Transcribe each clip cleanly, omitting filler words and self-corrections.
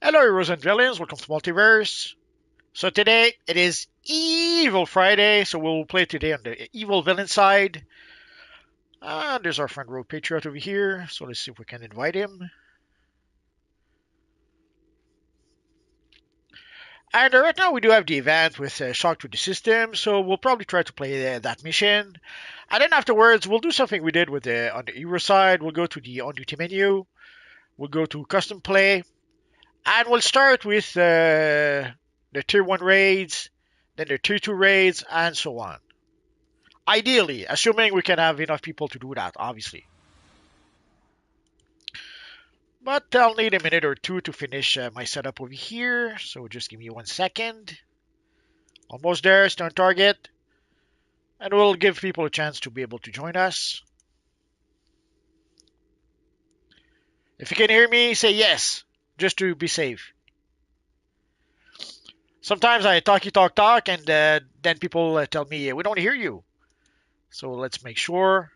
Hello, heroes and villains. Welcome to Multiverse. So today it is Evil Friday, so we'll play today on the evil villain side. There's our friend Rogue Patriot over here, so let's see if we can invite him. And right now we do have the event with Shock to the System, so we'll probably try to play that mission. And then afterwards, we'll do something we did with the on the hero side. We'll go to the on-duty menu. We'll go to custom play, and we'll start with the tier 1 raids, then the tier 2 raids, and so on. Ideally, assuming we can have enough people to do that, obviously. But I'll need a minute or two to finish my setup over here, so just give me 1 second. Almost there, stay on target. And we'll give people a chance to be able to join us. If you can hear me, say yes, just to be safe. Sometimes I talk, and then people tell me, we don't hear you. So let's make sure.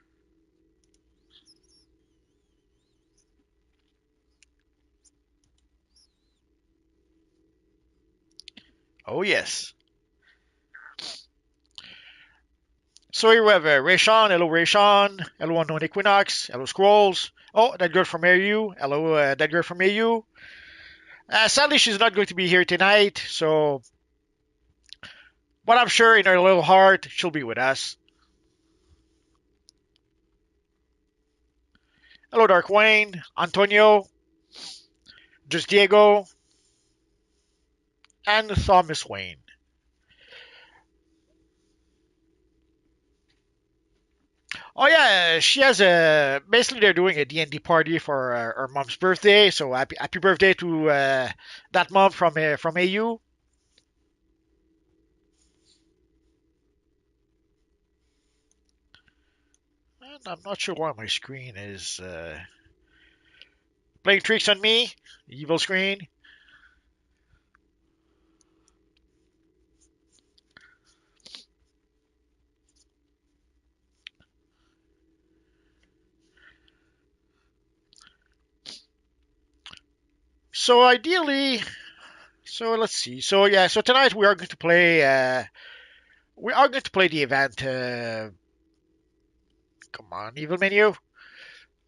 Oh, yes. So here we have Rayshawn. Hello, Rayshawn. Hello, Unknown Equinox. Hello, Scrolls. Oh, that girl from AU. Hello, that girl from AU. Sadly, she's not going to be here tonight, so. But I'm sure in her little heart, she'll be with us. Hello, Dark Wayne. Antonio. Just Diego. And Thomas Wayne. Oh yeah, she has a. Basically, they're doing a D&D party for her mom's birthday. So happy birthday to that mom from AU. And I'm not sure why my screen is playing tricks on me. Evil screen. So ideally, so let's see. So yeah, so tonight we are going to play. We are going to play the event. Come on, evil menu.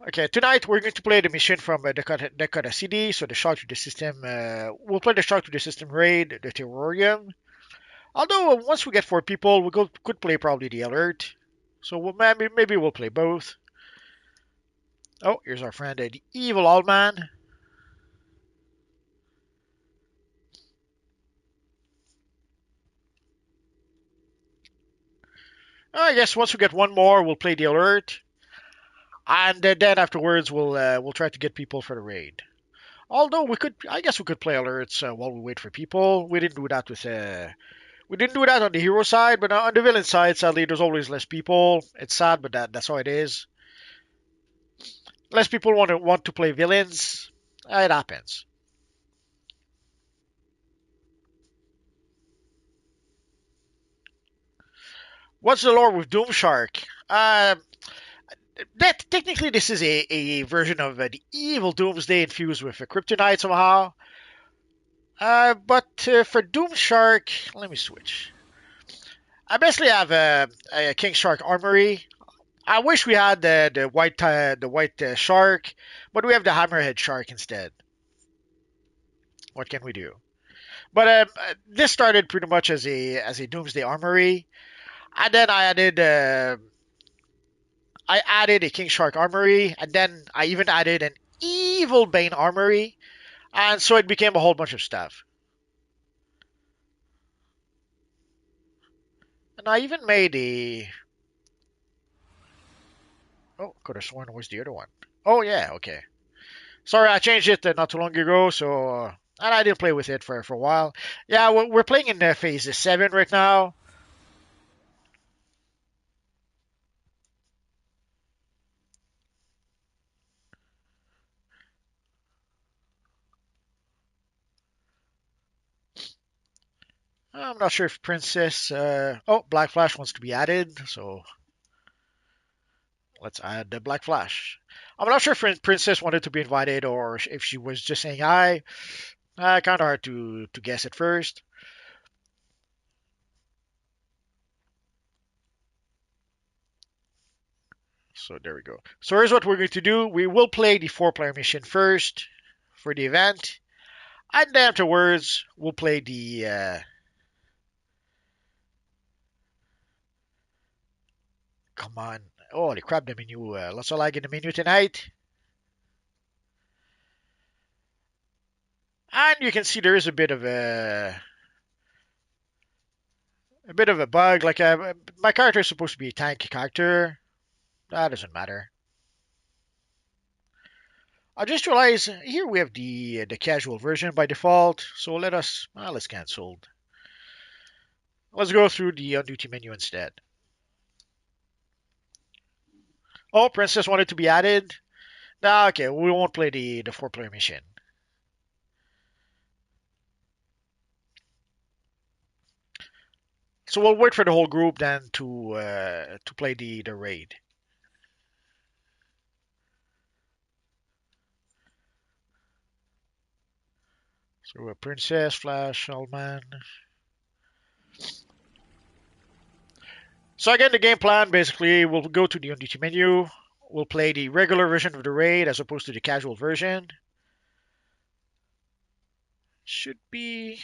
Okay, tonight we're going to play the mission from Dakota City. So the shock to the system. We'll play the shock to the system raid, the Terrorium. Although once we get 4 people, we could play probably the alert. So maybe we'll play both. Oh, here's our friend, the evil old man. I guess once we get one more, we'll play the alert, and then afterwards we'll try to get people for the raid. Although I guess we could play alerts while we wait for people. We didn't do that on the hero side, but on the villain side, sadly, there's always less people. It's sad, but that's how it is. Less people want to play villains. It happens. What's the lore with Doomshark? That technically this is a version of the evil Doomsday infused with a kryptonite somehow. But for Doomshark, let me switch. I basically have a King Shark armory. I wish we had the white shark, but we have the hammerhead shark instead. What can we do? But this started pretty much as a Doomsday armory, and then I added a King Shark armory, and then I even added an Evil Bane armory, and so it became a whole bunch of stuff. And I even made a. Oh, could have sworn it was the other one. Oh yeah, okay. Sorry, I changed it not too long ago, so and I didn't play with it for a while. Yeah, we're playing in phase 7 right now. I'm not sure if Princess. Oh, Black Flash wants to be added, so let's add the Black Flash. I'm not sure if Princess wanted to be invited or if she was just saying hi. Kind of hard to guess at first. So there we go. So here's what we're going to do. We will play the four-player mission first for the event, and then afterwards we'll play the. Come on! Holy crap! The menu. Lots of lag in the menu tonight, and you can see there is a bit of a bug. Like my character is supposed to be a tank character. That doesn't matter. I just realized here we have the casual version by default. So let's cancel. Let's go through the on duty menu instead. Oh, Princess wanted to be added. Nah, okay, we won't play the four-player mission. So we'll wait for the whole group then to play the raid. So a Princess, Flash, Shellman. So again, the game plan basically we'll go to the on duty menu. We'll play the regular version of the raid as opposed to the casual version. Should be.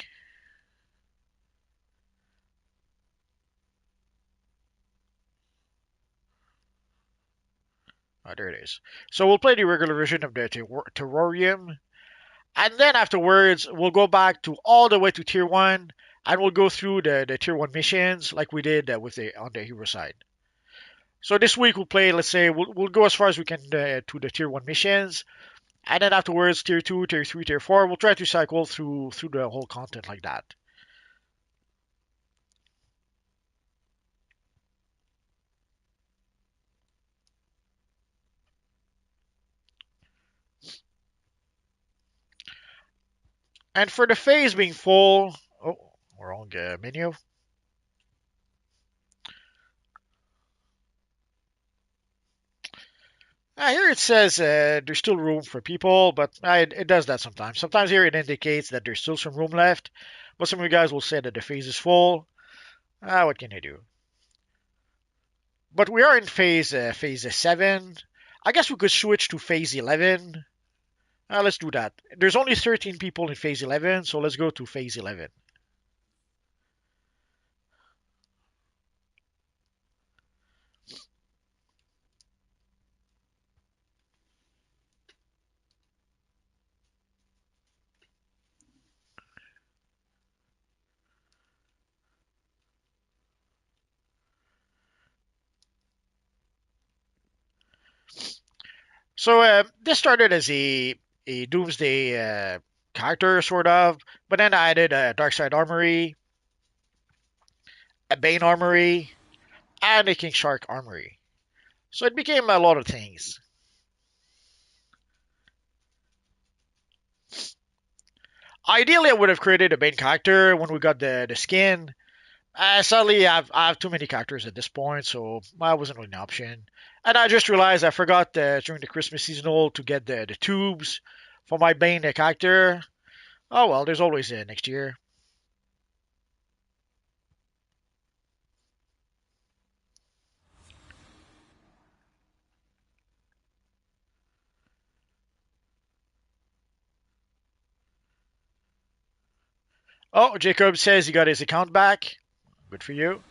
Oh, there it is. So we'll play the regular version of the Terrorium, and then afterwards we'll go back to all the way to Tier 1, and we'll go through the Tier 1 missions like we did on the hero side. So this week we'll play, let's say, we'll go as far as we can to the Tier 1 missions, and then afterwards Tier 2, Tier 3, Tier 4, we'll try to cycle through the whole content like that. And for the phase being full, oh, wrong menu. Here it says there's still room for people, but it does that sometimes. Sometimes here it indicates that there's still some room left, but some of you guys will say that the phase is full. What can I do? But we are in phase 7. I guess we could switch to phase 11. Let's do that. There's only 13 people in phase 11, so let's go to phase 11. So this started as a Doomsday character, sort of, but then I added a Darkside Armory, a Bane Armory, and a King Shark Armory. So it became a lot of things. Ideally, I would have created a Bane character when we got the skin. Sadly, I have too many characters at this point, so that wasn't really an option. And I just realized I forgot during the Christmas seasonal to get the tubes for my Bane character. Oh well, there's always next year. Oh, Jacob says he got his account back. Good for you.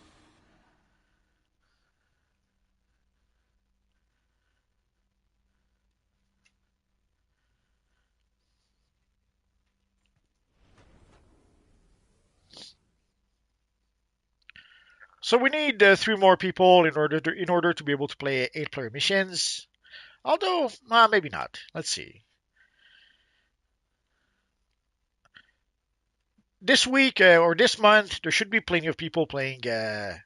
So we need three more people in order to be able to play 8-player missions. Although, maybe not. Let's see. This week or this month, there should be plenty of people playing the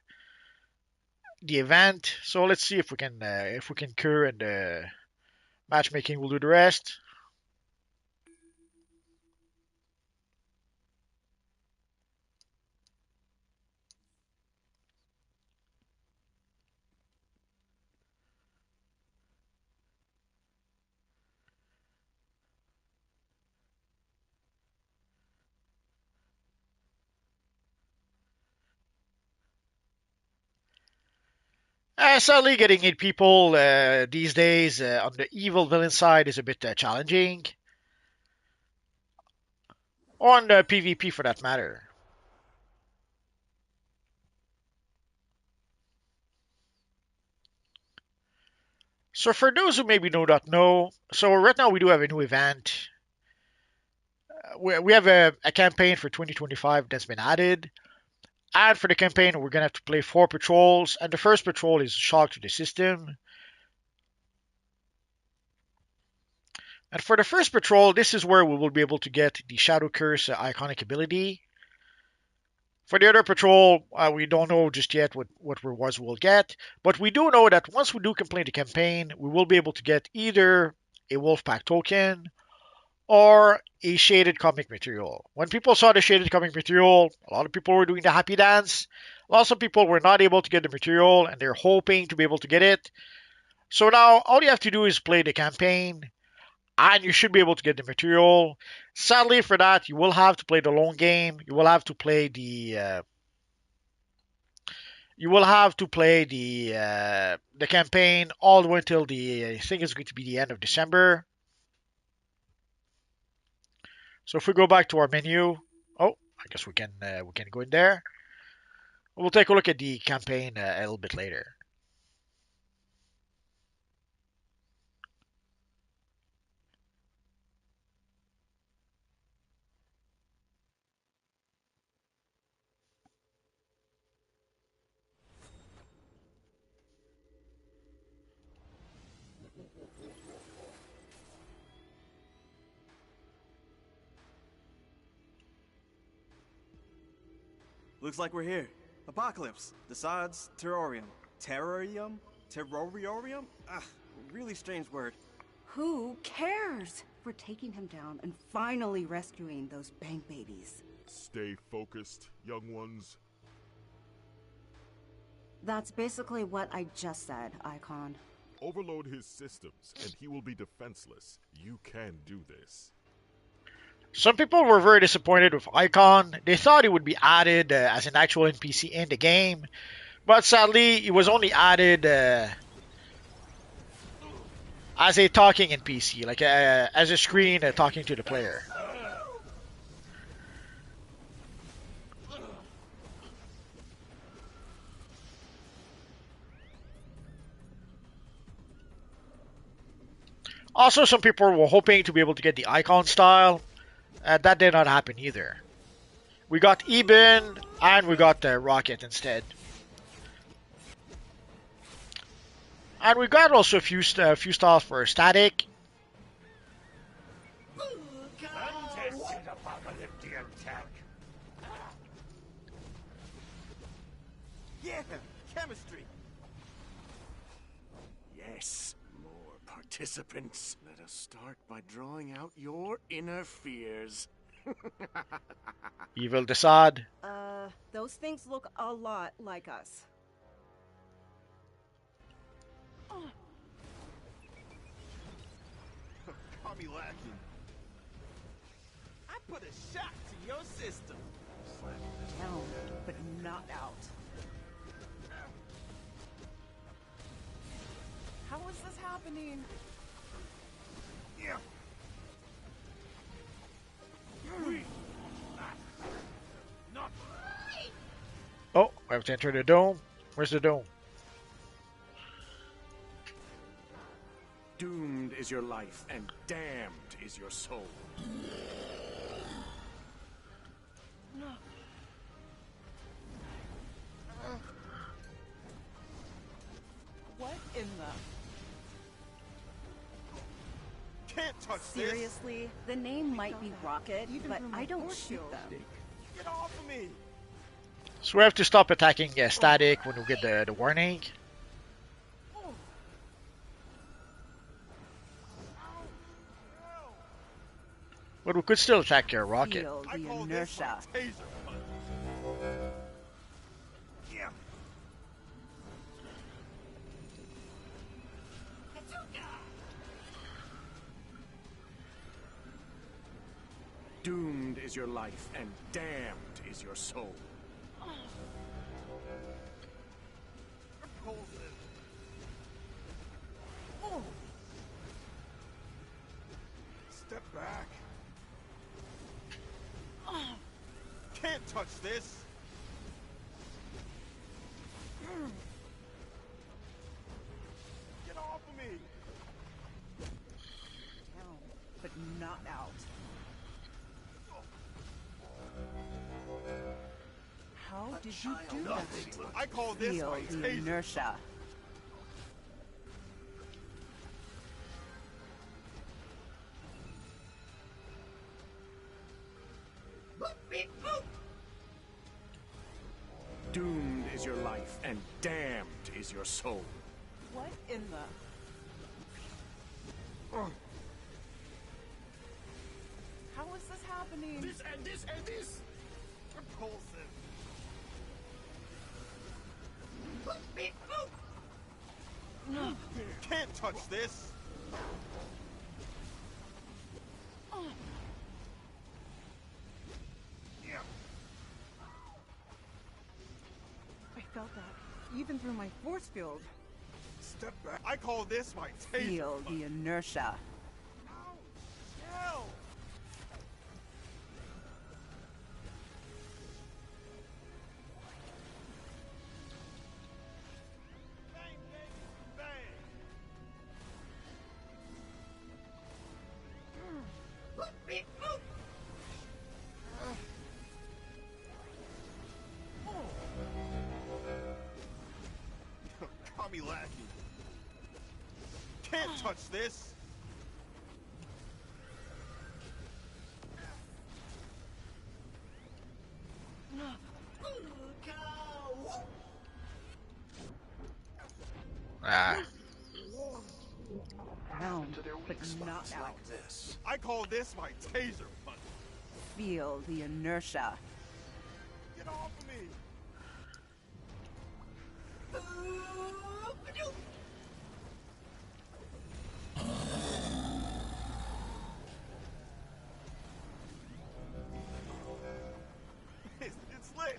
event. So let's see if we can cure and matchmaking will do the rest. Sadly, getting 8 people these days on the evil villain side is a bit challenging, or on the PvP for that matter. So for those who maybe do not know, so right now we do have a new event. We have a campaign for 2025 that's been added. And for the campaign, we're going to have to play 4 patrols. And the first patrol is Shock to the System. And for the first patrol, this is where we will be able to get the Shadow Curse iconic ability. For the other patrol, we don't know just yet what rewards we'll get. But we do know that once we do complete the campaign, we will be able to get either a Wolfpack token or a shaded comic material. When people saw the shaded comic material, a lot of people were doing the happy dance. Lots of people were not able to get the material and they're hoping to be able to get it. So now all you have to do is play the campaign and you should be able to get the material. Sadly for that, you will have to play the long game. You will have to play the campaign all the way until I think it's going to be the end of December. So if we go back to our menu, oh, I guess we can go in there. We'll take a look at the campaign a little bit later. Looks like we're here. Apocalypse. DeSaad's Terrorium. Terrorium? Terrorium? Ah, really strange word. Who cares? We're taking him down and finally rescuing those bank babies. Stay focused, young ones. That's basically what I just said, Icon. Overload his systems, and he will be defenseless. You can do this. Some people were very disappointed with Icon. They thought it would be added as an actual NPC in the game, but sadly, it was only added as a talking NPC, like as a screen talking to the player. Also, some people were hoping to be able to get the Icon style. That did not happen either. We got Eben and we got Rocket instead. And we got also a few styles for Static. Yeah, chemistry. Yes, more participants. Let us start by drawing out your inner fears. EEViLL DeSaad. Those things look a lot like us. Caught me lacking. I put a shot to your system. Down, but not out. How is this happening? Yeah. Oh, I have to enter the dome. Where's the dome? Doomed is your life, and damned is your soul. What in the... Can't touch Seriously, the name might be Rocket, but I don't shoot them. this. Get off of me. So we have to stop attacking Static when we get the warning. But we could still attack Rocket. Feel I the call this my inertia. taser punch. Yeah. Doomed is your life, and damned is your soul. Repulsive. Can't touch this. Get off of me. Down, but not out. How did you do that? I call this Feel my the taser. inertia. Doomed is your life, and damned is your soul. What in the... How is this happening? And this and this. Repulsive. Can't touch this. I felt that even through my force field. Step back. I call this my taser. Feel the inertia. Hell. Bang, bang, bang. Caught me lacking. Can't touch this. Ah. Down, but not out. This. I call this my taser punch. Feel the inertia. Get off of me. It's lit.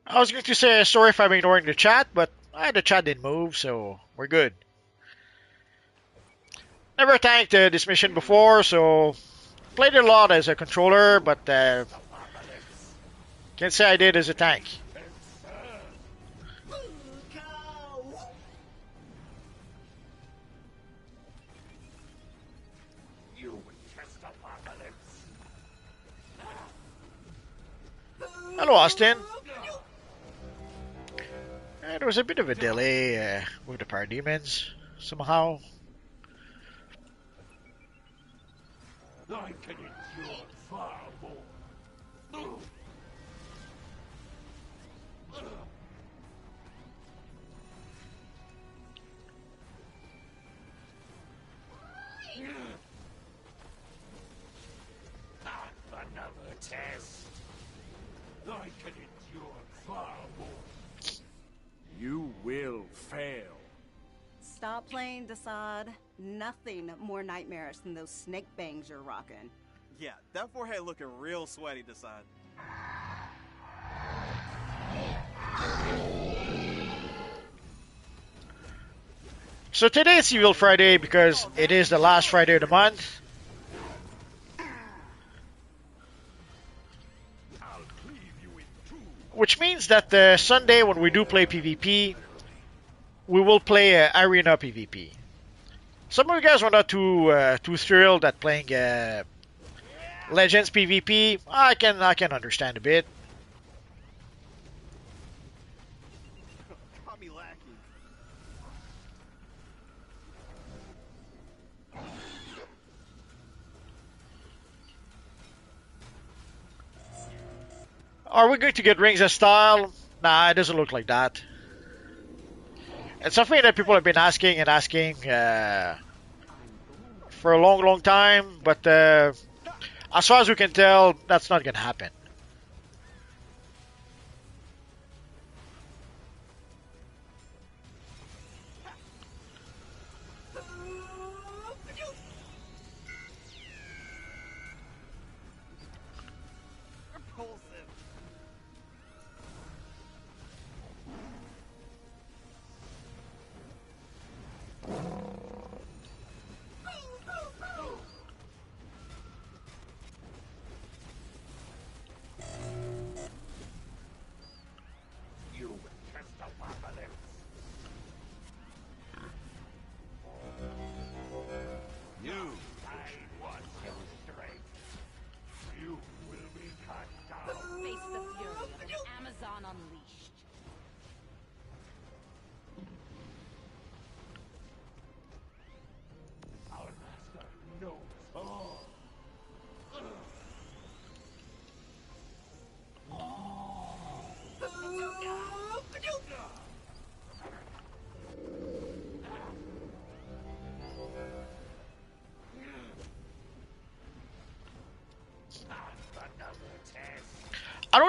I was going to say sorry if I'm ignoring the chat, but the chat didn't move, so we're good. Never tanked this mission before, so played it a lot as a controller, but can't say I did as a tank. Hello, Austin. There was a bit of a delay with the parademons, somehow. I can endure far more. Another test. I can endure far more. You will fail. Stop playing, DeSaad. Nothing more nightmarish than those snake bangs you're rocking. Yeah, that forehead looking real sweaty, DeSaad. So today it's EEViLL Friday because it is the last Friday of the month. Which means that Sunday when we do play PvP, we will play Arena PvP. Some of you guys were not too thrilled at playing Legends PvP. I can understand a bit. Caught me lacking. Are we going to get rings as style? Nah, it doesn't look like that. It's something that people have been asking and asking for a long time, but as far as we can tell, that's not going to happen.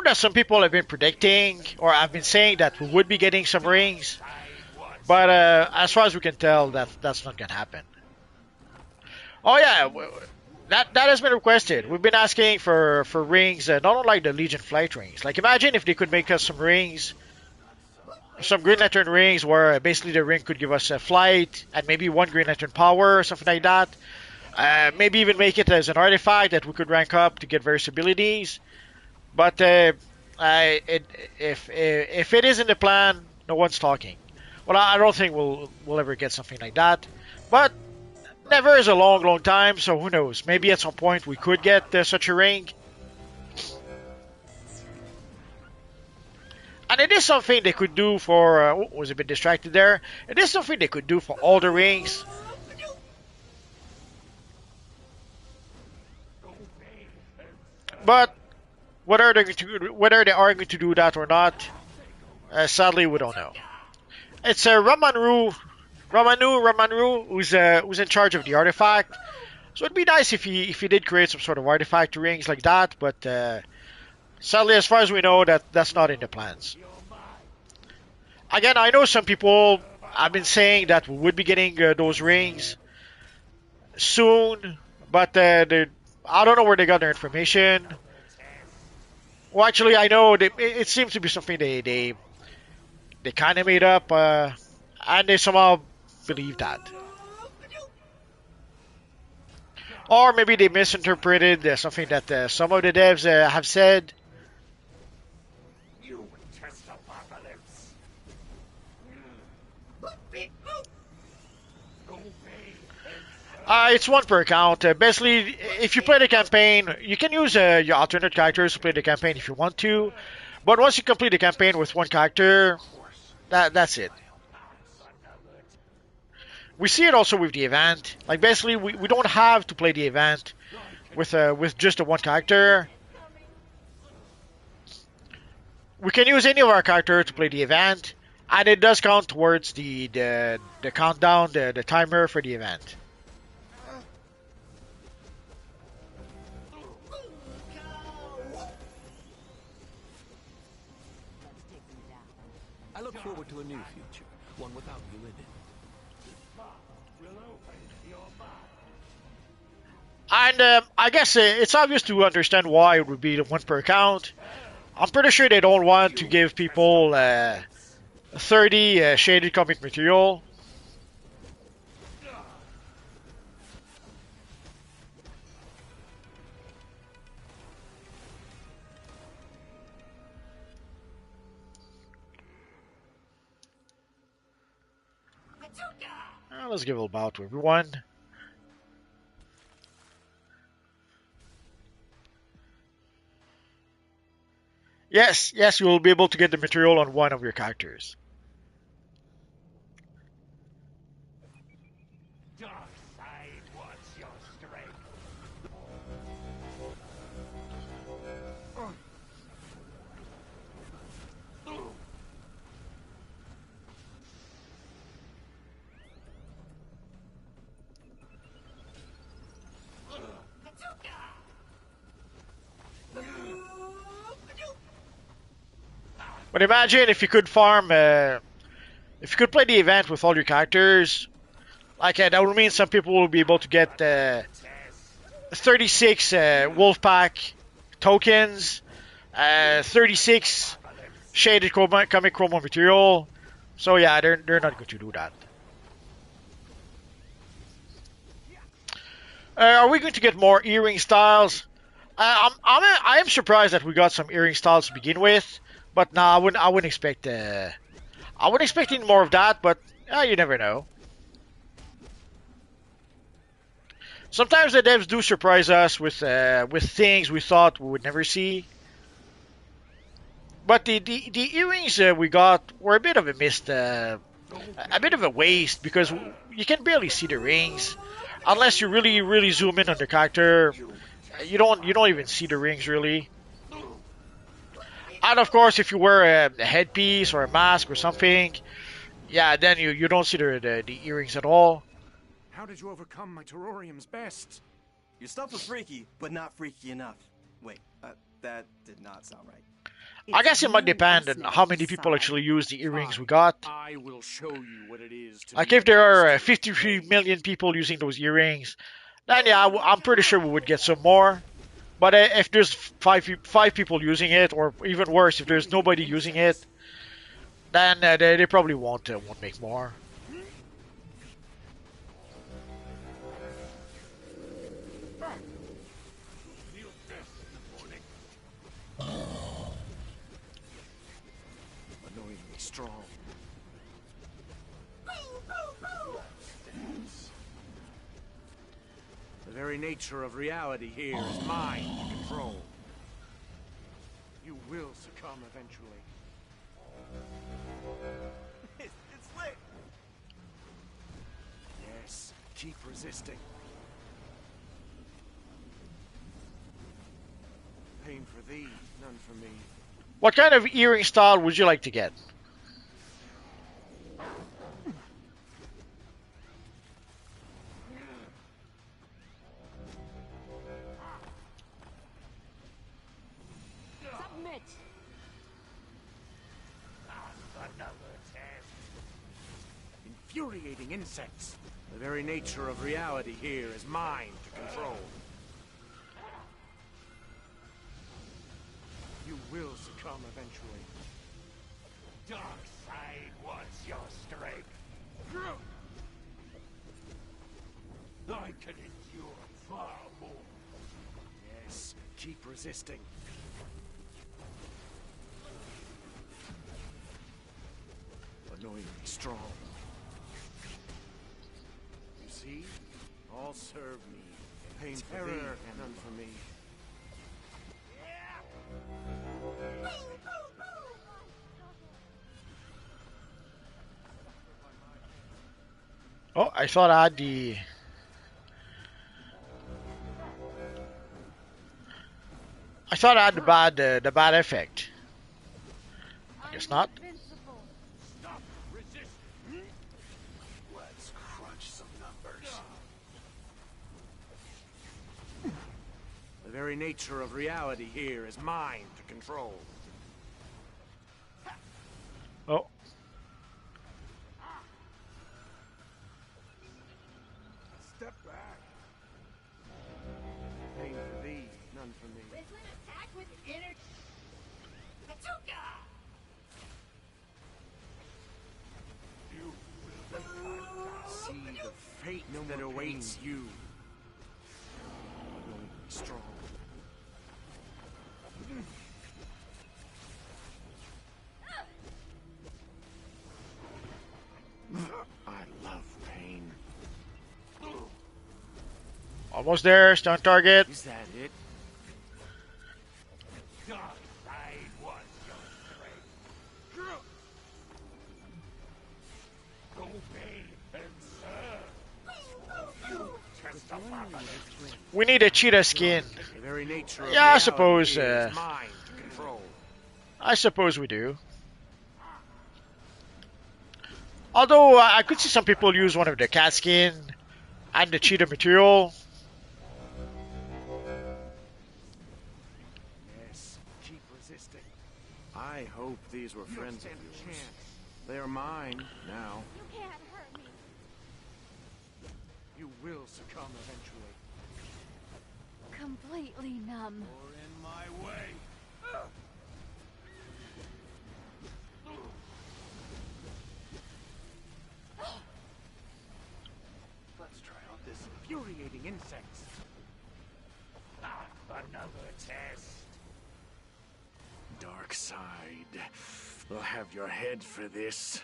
that some people have been predicting or have been saying that we would be getting some rings, but as far as we can tell, that's not gonna happen. Oh yeah, that has been requested. We've been asking for rings, not unlike the Legion flight rings. Like imagine if they could make us some rings, some Green Lantern rings, where basically the ring could give us a flight and maybe one Green Lantern power or something like that. Maybe even make it as an artifact that we could rank up to get various abilities. But if it is in the plan, no one's talking. Well, I don't think we'll ever get something like that. But never is a long time, so who knows? Maybe at some point we could get such a ring. And it is something they could do for... was a bit distracted there. It is something they could do for all the rings. But whether they are going to do that or not, sadly we don't know. It's Ramanu, who's in charge of the artifact. So it'd be nice if he did create some sort of artifact rings like that, but sadly, as far as we know, that's not in the plans. Again, I know some people have been saying that we would be getting those rings soon, but I don't know where they got their information. Well, actually, I know it seems to be something they kind of made up, and they somehow believe that. Or maybe they misinterpreted something that some of the devs have said. It's one per account. Basically, if you play the campaign, you can use your alternate characters to play the campaign if you want to. But once you complete the campaign with one character, that's it. We see it also with the event. Like basically, we don't have to play the event with just the one character. We can use any of our characters to play the event, and it does count towards the countdown, the timer for the event. I look forward to a new future, one without you in it. And I guess it's obvious to understand why it would be one per account. I'm pretty sure they don't want to give people 30 shaded comic material. Let's give a little bow to everyone. Yes, you will be able to get the material on one of your characters. But imagine if you could farm, if you could play the event with all your characters, like that would mean some people will be able to get 36 Wolfpack tokens, 36 shaded comic chroma material. So yeah, they're not going to do that. Are we going to get more earring styles? I am surprised that we got some earring styles to begin with. But no, I wouldn't expect. I wouldn't expect any more of that. But you never know. Sometimes the devs do surprise us with things we thought we would never see. But the earrings we got were a bit of a missed, a bit of a waste because you can barely see the rings unless you really zoom in on the character. You don't even see the rings really. And of course, if you wear a headpiece or a mask or something, yeah, then you don't see the earrings at all. How did you overcome my Terrorium's best? Your stuff was freaky, but not freaky enough. Wait, that did not sound right. I It's guess it might you and depend us on now, how many people DeSaad. actually use the earrings we got. I will show you what it is to Like be if there are master of 53 pain. million people using those earrings, then yeah, I'm pretty sure we would get some more. But if there's five people using it, or even worse, if there's nobody using it, then they probably won't make more. Annoyingly strong. The very nature of reality here is mine to control. You will succumb eventually. It's lit. Yes, keep resisting. Pain for thee, none for me. What kind of earring style would you like to get? Submit. Infuriating insects. The very nature of reality here is mine to control. You will succumb eventually. DeSaad wants your strength. I can endure far more. Yes, keep resisting. Annoyingly strong. You see? All serve me. Pain for thee, and none for me. Oh, I thought I had the. I thought I had the bad effect. I guess not. Stop! Resist! Let's crunch some numbers. The very nature of reality here is mine to control. Oh, Step back. Pain for thee, none for me. Attack with energy. See the fate that awaits you. Annoyingly strong. I love pain. almost there. Stun target. Is that it? DeSaad wants your strength. Obey and serve. You test the property. We need a cheetah skin. The very nature of Yeah, I reality suppose, here is mine to control. I suppose we do. Although I could see some people use one of the cat skin and the cheetah material. Yes, keep resisting. I hope these were friends of yours. They are mine now. You can't hurt me. You will succumb eventually. Completely numb. Or in my way. Let's try out this infuriating insects. Another test. Dark side. We'll have your head for this.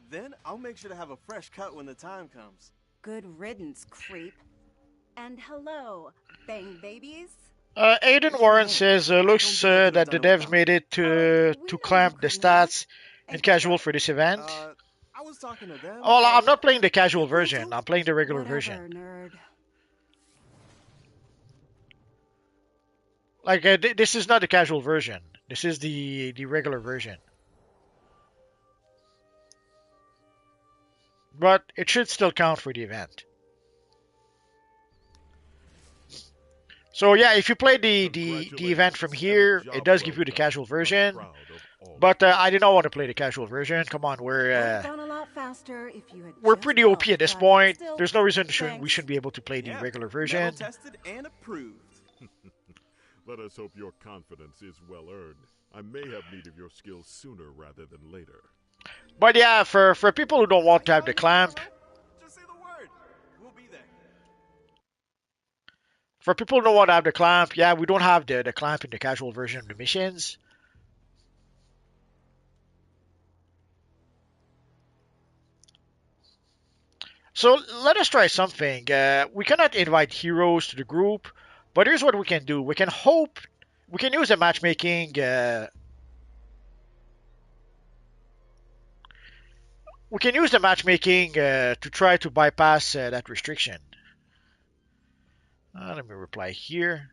Then I'll make sure to have a fresh cut when the time comes. Good riddance, creep. And hello, bang babies. Aiden Warren says, looks that the devs made it to clamp the stats and casual for this event. I was talking to them. Well, I'm not playing the casual version. I'm playing the regular Whatever, version. nerd. Like, this is not the casual version. This is the regular version. But it should still count for the event. So yeah, if you play the event from here, it does give you the casual version. But I did not want to play the casual version. Come on, Would have gone a lot faster if you had we're just pretty OP looked, at this but point. still, There's no reason we thanks. shouldn't be able to play the Yeah, regular metal version. tested and approved. Let us hope your confidence is well earned. I may have need of your skills sooner rather than later. But yeah, for people who don't want to have the clamp, Just say the word. We'll be there. for people who don't want to have the clamp, yeah, we don't have the clamp in the casual version of the missions. So let us try something. We cannot invite heroes to the group, but here's what we can do. We can use the matchmaking. We can use the matchmaking to try to bypass that restriction. Let me reply here.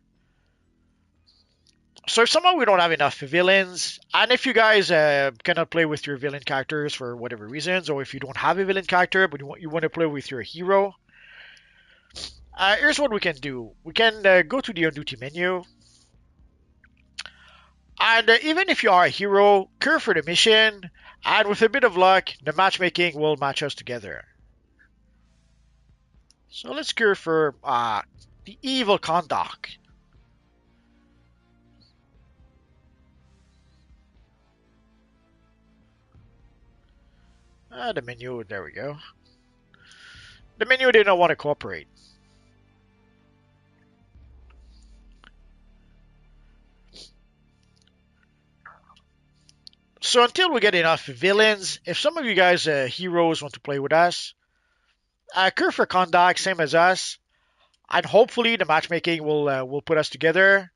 So if somehow we don't have enough villains, and if you guys cannot play with your villain characters for whatever reasons, or if you don't have a villain character but you want to play with your hero, here's what we can do. We can go to the on-duty menu, and even if you are a hero, curve for the mission, and with a bit of luck, the matchmaking will match us together. So let's curve for the EEViLL conduct. The menu, there we go. The menu did not want to cooperate. So until we get enough villains, if some of you guys heroes want to play with us, curve for conduct, same as us, and hopefully the matchmaking will put us together.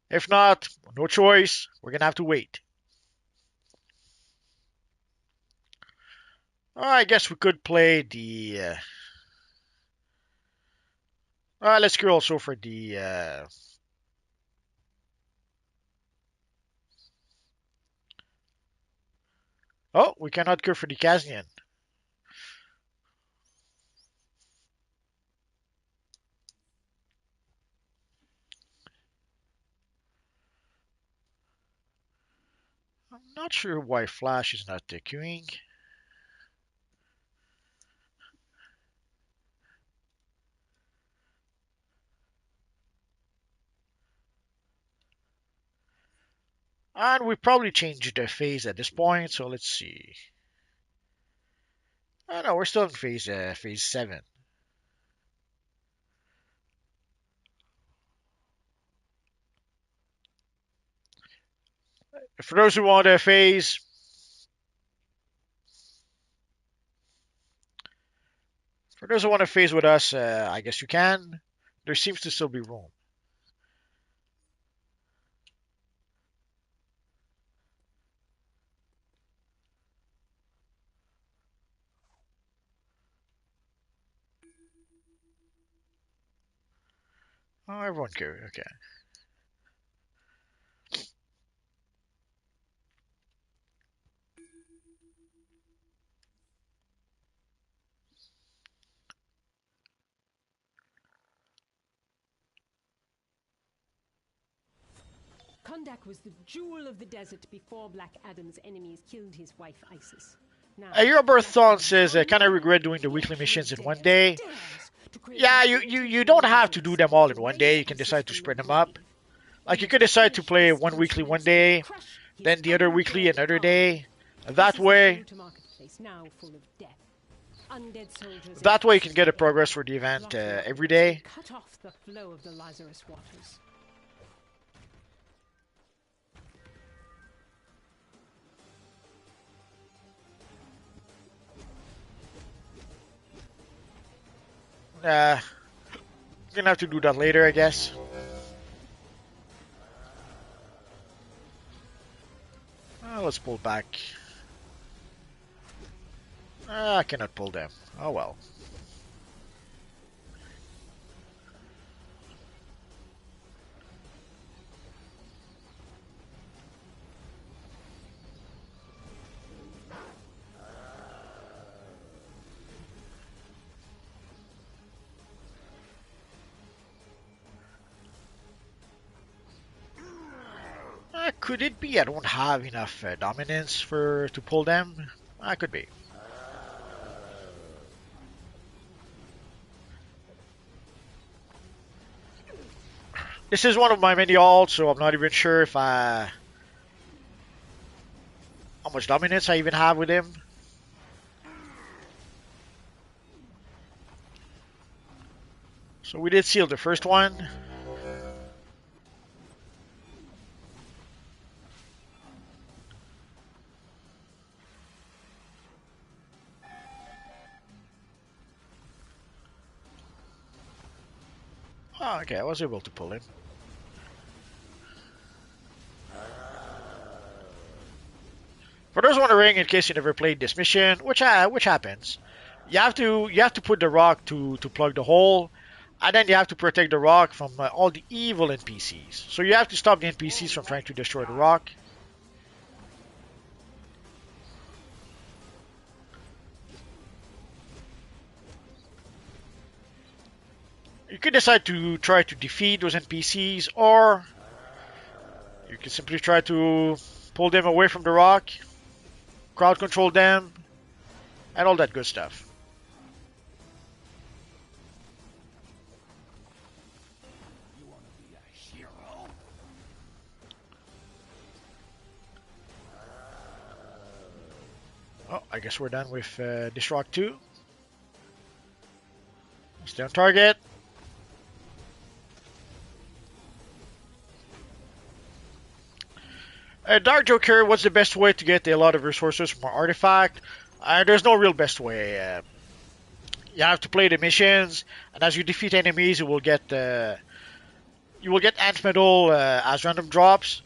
If not, no choice. We're gonna have to wait. I guess we could play the. Let's go also for the. Oh, we cannot go for the Kazian. I'm not sure why Flash is not queuing. And we probably changed the phase at this point, so let's see. Oh no, we're still in phase 7. For those who want a phase, with us, I guess you can. There seems to still be room. Oh, everyone can. Okay. Kondak was the jewel of the desert before Black Adam's enemies killed his wife Isis. Now, Eurobirthon says, kind of regret doing the weekly missions in one day. Yeah, you don't have to do them all in one day. You can decide to spread them up. Like, you could decide to play one weekly one day, then the other weekly another day. That way, you can get a progress for the event every day. Cut off the flow of the Lazarus waters. Gonna have to do that later, I guess. Let's pull back. I cannot pull them. Oh well. Could it be I don't have enough dominance to pull them? Could be. This is one of my many alts, so I'm not even sure if how much dominance I even have with him. So we did seal the first one. Oh, okay, I was able to pull him. For those wondering, in case you never played this mission, which happens, you have to put the rock to plug the hole, and then you have to protect the rock from all the evil NPCs. So you have to stop the NPCs from trying to destroy the rock. You could decide to try to defeat those NPCs, or you can simply try to pull them away from the rock, crowd control them, and all that good stuff. Oh, I guess we're done with this rock too. Stay on target. Dark Joker, what's the best way to get a lot of resources from an artifact? There's no real best way. You have to play the missions, and as you defeat enemies, you will get ant metal as random drops.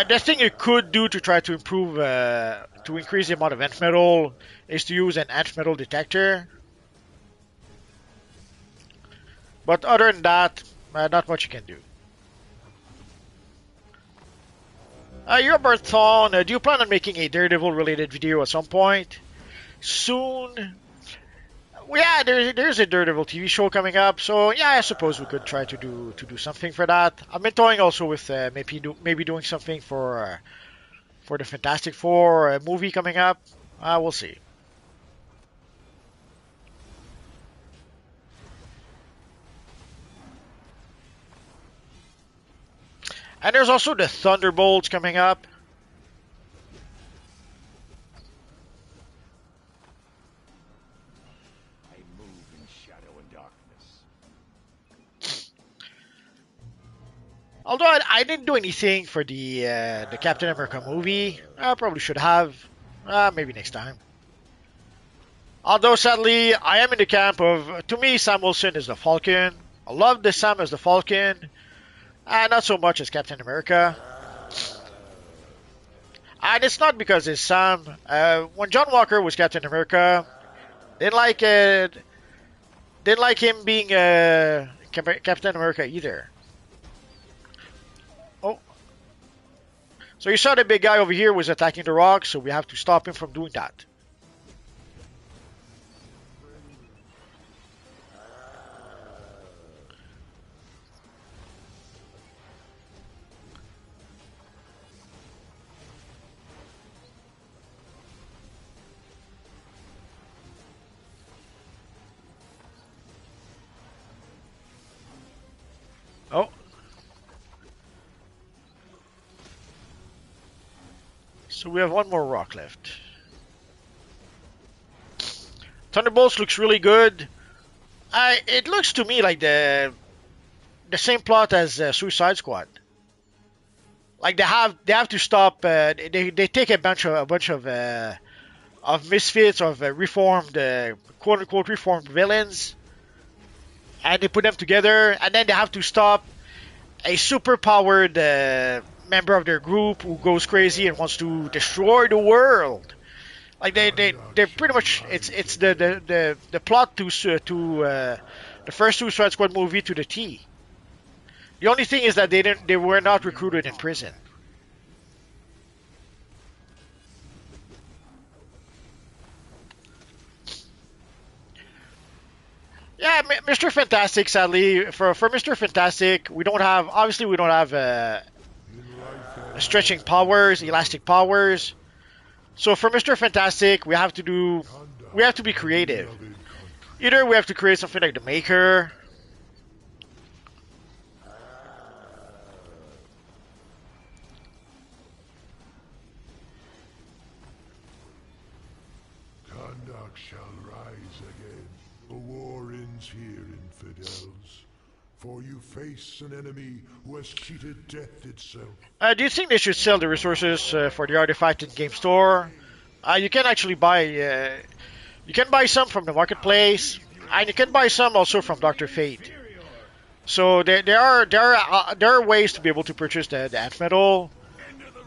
The thing you could do to try to improve, to increase the amount of ant metal, is to use an ant metal detector. But other than that, not much you can do. Your Berthon, do you plan on making a Daredevil related video at some point? Soon? Well, yeah, there's a Daredevil TV show coming up, so yeah, I suppose we could try to do something for that. I've been toying also with maybe doing something for the Fantastic Four movie coming up. We'll see. And there's also the Thunderbolts coming up. I move in shadow and darkness. Although I didn't do anything for the Captain America movie, I probably should have. Maybe next time. Although sadly, I am in the camp of, to me, Sam Wilson is the Falcon. I love the Sam as the Falcon. Not so much as Captain America. And it's not because it's Sam. When John Walker was Captain America, didn't like him being Captain America either. Oh. So you saw the big guy over here was attacking the rock, so we have to stop him from doing that. Oh. So we have one more rock left. Thunderbolts looks really good. It looks to me like the same plot as Suicide Squad. Like they have to stop. They take a bunch of misfits, of reformed, quote unquote reformed villains, and they put them together, and then they have to stop a super powered member of their group who goes crazy and wants to destroy the world. Like they're pretty much it's the plot to the first Suicide Squad movie to the T. The only thing is that they were not recruited in prison. Yeah, Mr. Fantastic. Sadly, for Mr. Fantastic, we don't have stretching powers, elastic powers. So for Mr. Fantastic, we have to be creative. Either we have to create something like the Maker. Kondak shall rise again. The war ends here, infidels. For you face an enemy who has cheated death itself. Do you think they should sell the resources for the artifact in game store? You can actually buy. You can buy some from the marketplace, and you can buy some also from Doctor Fate. So there are ways to be able to purchase the Ant Metal,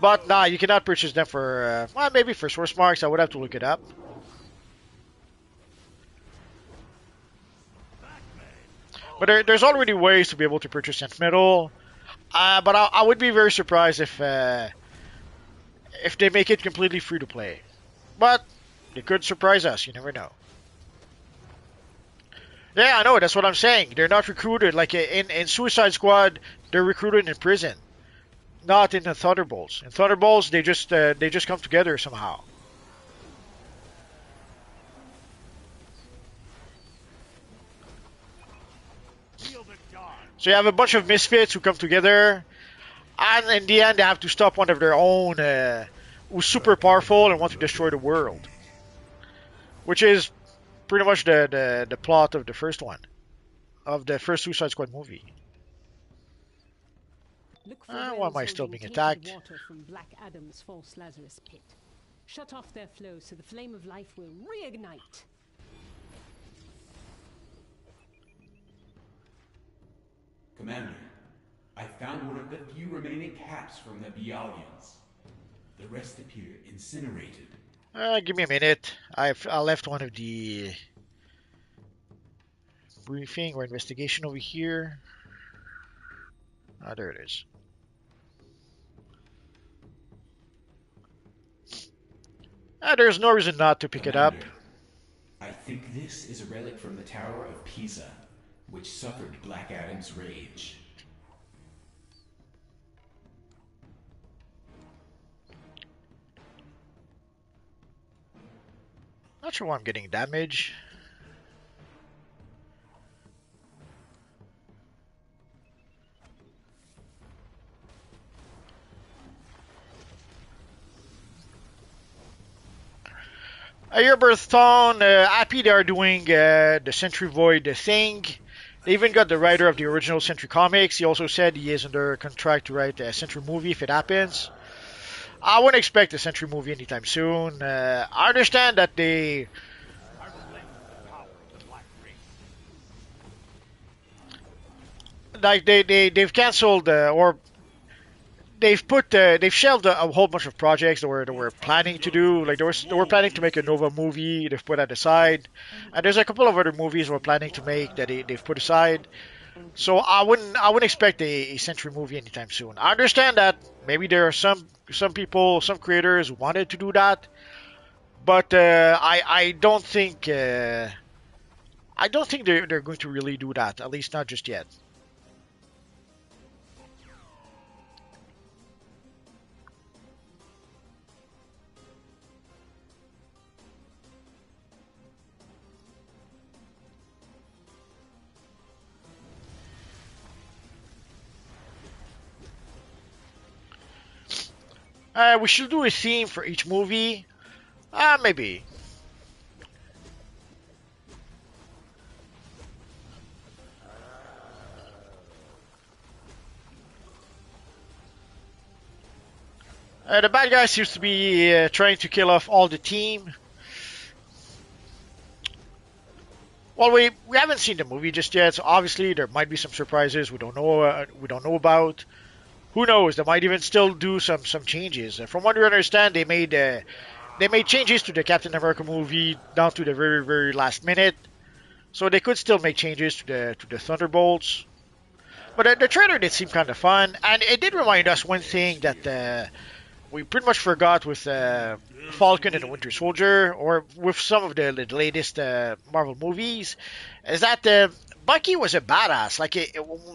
but nah, you cannot purchase them for well, maybe for source marks. I would have to look it up. But there's already ways to be able to purchase Ant Metal. But I would be very surprised if they make it completely free to play. But they could surprise us. You never know. Yeah, I know. That's what I'm saying. They're not recruited like in Suicide Squad. They're recruited in prison, not in the Thunderbolts. In Thunderbolts, they just come together somehow. So you have a bunch of misfits who come together, and in the end they have to stop one of their own who's super powerful and want to destroy the world. Which is pretty much the plot of the first one, of the first Suicide Squad movie. Why am I still being attacked? Water from Black Adam's false Lazarus pit. Shut off their flow so the flame of life will reignite. Commander, I found one of the few remaining caps from the Bialians. The rest appear incinerated. Give me a minute. I left one of the briefing or investigation over here. Ah, there it is. There's no reason not to pick it up. I think this is a relic from the Tower of Pisa, which suffered Black Adam's rage. Not sure why I'm getting damage. Your birthstone, happy they are doing the Sentry Void thing. They even got the writer of the original Sentry comics. He also said he is under contract to write a Sentry movie if it happens. I wouldn't expect a Sentry movie anytime soon. I understand that they've canceled or they've shelved a whole bunch of projects that were planning to do. Like they were planning to make a Nova movie. They've put that aside, and there's a couple of other movies we're planning to make that they've put aside. So I wouldn't expect a Sentry movie anytime soon. I understand that maybe there are some people, some creators who wanted to do that, but I don't think they're going to really do that. At least not just yet. We should do a theme for each movie. Maybe. The bad guy seems to be trying to kill off all the team. Well, we haven't seen the movie just yet, so obviously there might be some surprises we don't know about. Who knows? They might even still do some changes. From what we understand, they made changes to the Captain America movie down to the very very last minute, so they could still make changes to the Thunderbolts. But the trailer did seem kind of fun, and it did remind us one thing that we pretty much forgot with Falcon and the Winter Soldier, or with some of the latest Marvel movies, is that Bucky was a badass. Like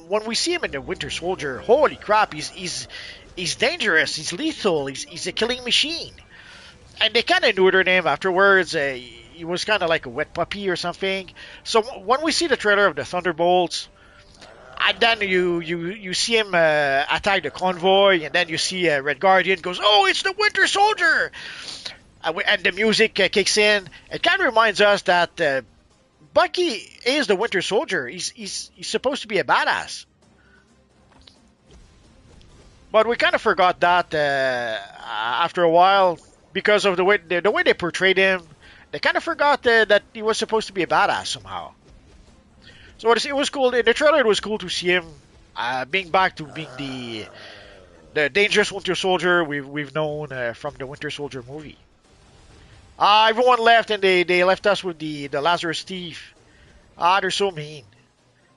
when we see him in the Winter Soldier, holy crap, he's He's dangerous. He's lethal. He's a killing machine. And they kind of neutered him afterwards. He was kind of like a wet puppy or something. So when we see the trailer of the Thunderbolts, and then you see him attack the convoy, and then you see Red Guardian goes, "Oh, it's the Winter Soldier!" And the music kicks in. It kind of reminds us that Bucky is the Winter Soldier. He's supposed to be a badass. But we kind of forgot that after a while because of the way they portrayed him. They kind of forgot that he was supposed to be a badass somehow. So it was cool. In the trailer, it was cool to see him being back to being the dangerous Winter Soldier we've known from the Winter Soldier movie. Everyone left and they left us with the Lazarus thief. They're so mean.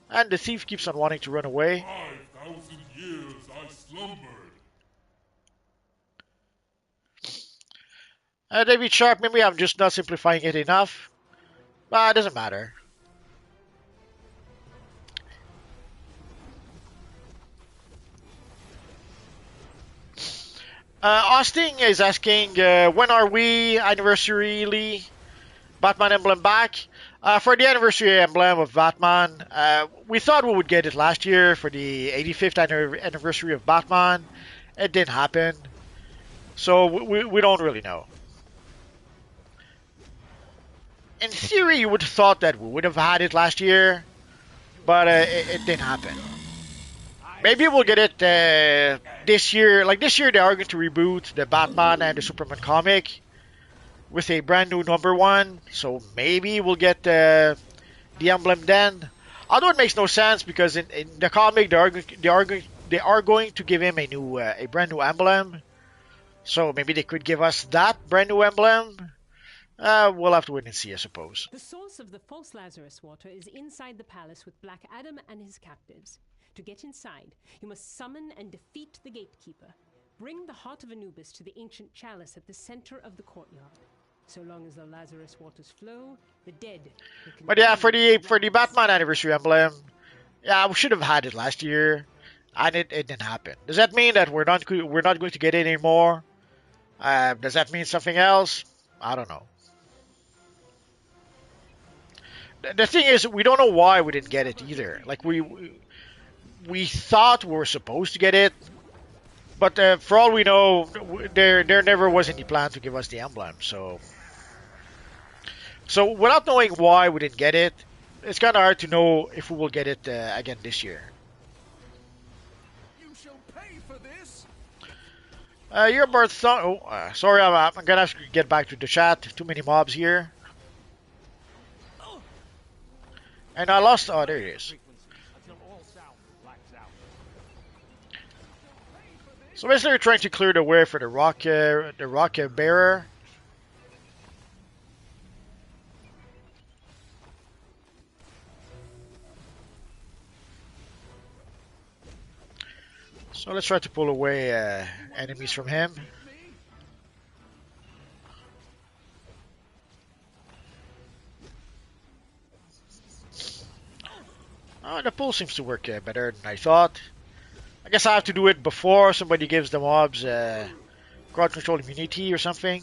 And the thief keeps on wanting to run away. 5,000 years I slumbered. David Sharp, maybe I'm just not simplifying it enough. But it doesn't matter. Austin is asking, when are we anniversary Batman emblem back? For the anniversary emblem of Batman, we thought we would get it last year for the 85th anniversary of Batman. It didn't happen. So we don't really know. In theory, you would have thought that we would have had it last year, but it didn't happen. Maybe we'll get it this year. Like this year, they are going to reboot the Batman and the Superman comic with a brand new #1. So maybe we'll get the emblem then. Although it makes no sense because in the comic they are going to give him a brand new emblem. So maybe they could give us that brand new emblem. We'll have to wait and see, I suppose. The source of the false Lazarus water is inside the palace with Black Adam and his captives. To get inside, you must summon and defeat the gatekeeper. Bring the heart of Anubis to the ancient chalice at the center of the courtyard. So long as the Lazarus waters flow, the dead will But yeah, for the Batman anniversary emblem, yeah, we should have had it last year, and it didn't happen. Does that mean that we're not going to get it anymore? Does that mean something else? I don't know. The thing is, we don't know why we didn't get it either. Like we thought we were supposed to get it, but for all we know, there never was any plan to give us the emblem. So without knowing why we didn't get it, it's kind of hard to know if we will get it again this year. You shall pay for this. Your birth song. Oh, sorry, I'm gonna have to get back to the chat. Too many mobs here. And I lost. Oh, there it is. So basically, we're trying to clear the way for the rock bearer. So let's try to pull away enemies from him. The pull seems to work better than I thought. I guess I have to do it before somebody gives the mobs crowd control immunity or something.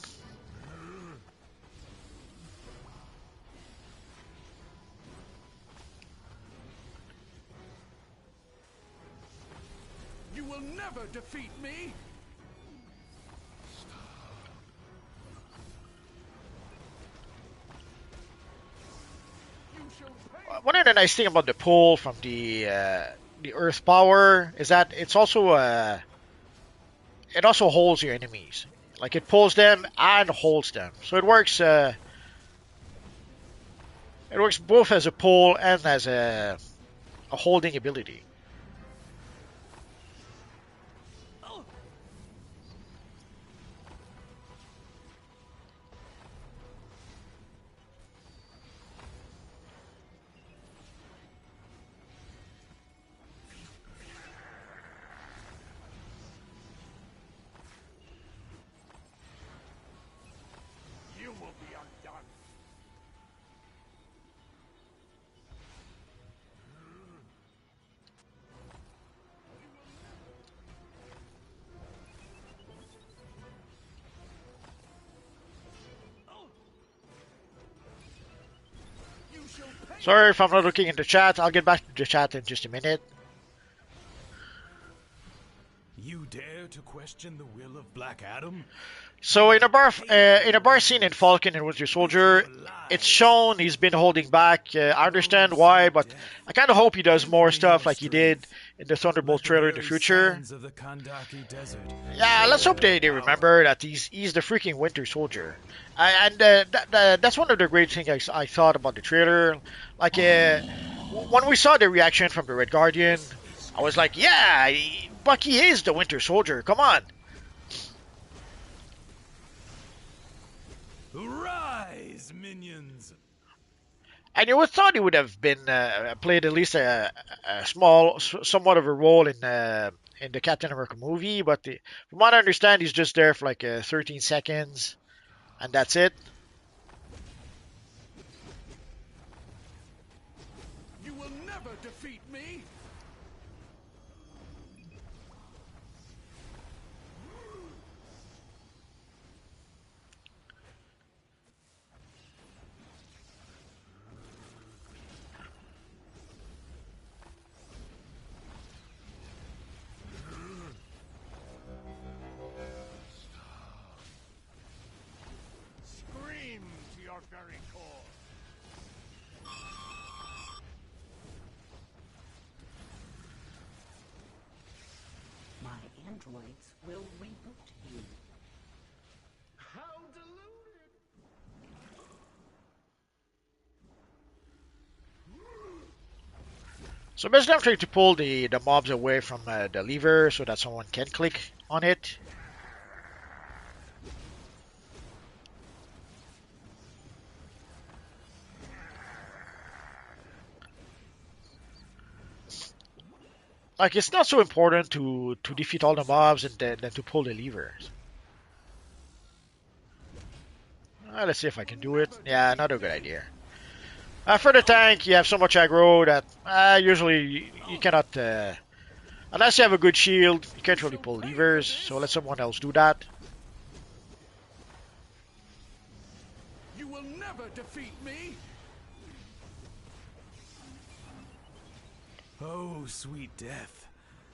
You will never defeat me. One of the nice thing about the pull from the Earth power is that it also holds your enemies. Like it pulls them and holds them, so it works. It works both as a pull and as a holding ability. Sorry if I'm not looking in the chat. I'll get back to the chat in just a minute. You dare to question the will of Black Adam? So in a bar scene in Falcon and Winter Soldier, it's shown he's been holding back. I understand why, but I kind of hope he does more stuff like he did in the Thunderbolt trailer in the future. Yeah, let's hope they remember that he's the freaking Winter Soldier. That's one of the great things I thought about the trailer. Like when we saw the reaction from the Red Guardian, I was like, yeah, Bucky is the Winter Soldier. Come on. Rise, minions! And you would thought he would have been played at least a small, somewhat of a role in the Captain America movie, but from what I understand, he's just there for like 13 seconds, and that's it. You will never defeat me! Very core. My androids will reboot you. How deluded! So basically I'm trying to pull the mobs away from the lever so that someone can click on it. Like, it's not so important to defeat all the mobs and then to pull the levers. Let's see if I can do it. Yeah, not a good idea. For the tank, you have so much aggro that usually you cannot... unless you have a good shield, you can't really pull levers, so let someone else do that. You will never defeat me! Oh, sweet death,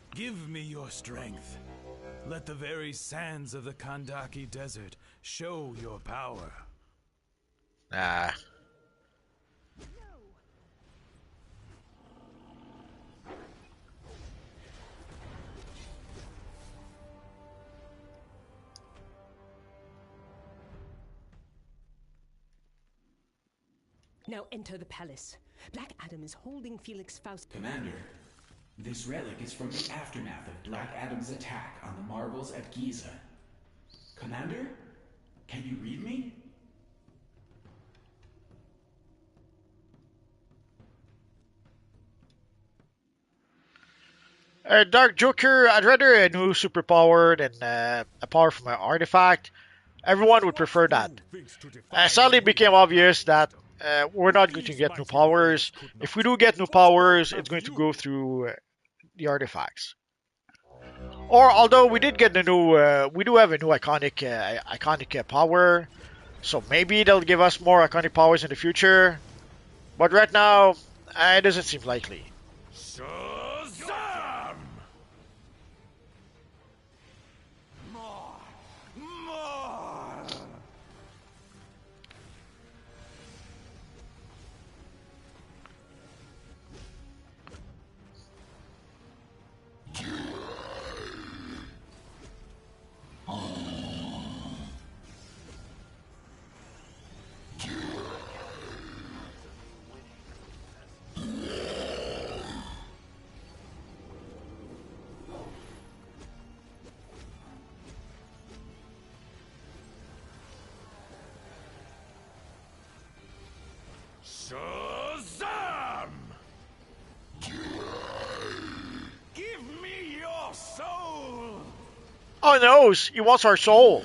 give me your strength. Let the very sands of the Kandaki Desert show your power. Nah. Now enter the palace. Black Adam is holding Felix Faust. Commander, this relic is from the aftermath of Black Adam's attack on the marbles at Giza. Commander, can you read me? Dark Joker, I'd rather a new superpower than a power from an artifact. Everyone would prefer that. Sadly, it became obvious that we're not going to get new powers. If we do get new powers, it's going to go through the artifacts. Or, although we did get the new, we do have a new iconic power, so maybe they'll give us more iconic powers in the future. But right now, it doesn't seem likely. Shazam! More! Shazam! Give me your soul! Oh no, he wants our soul.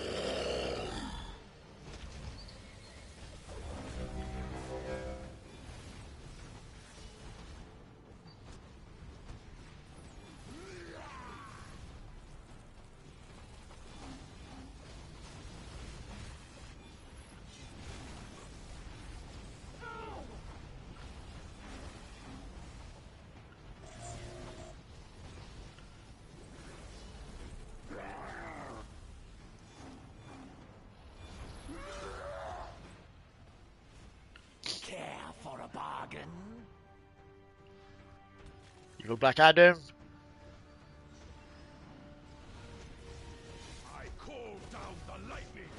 for a bargain? Evil Black Adam. I call down the lightning.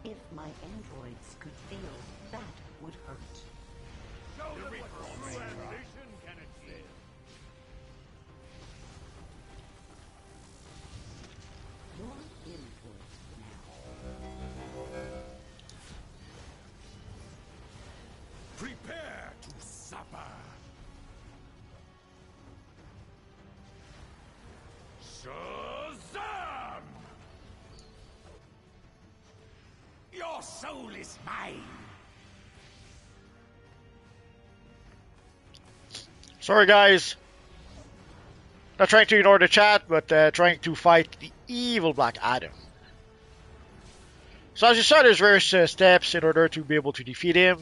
If my androids could feel, that would hurt. Show them what true ambition can achieve. Your input now. Prepare to supper. Shazam! Your soul is mine. Sorry, guys. Not trying to ignore the chat, but trying to fight the evil Black Adam. So as you saw, there's various steps in order to be able to defeat him.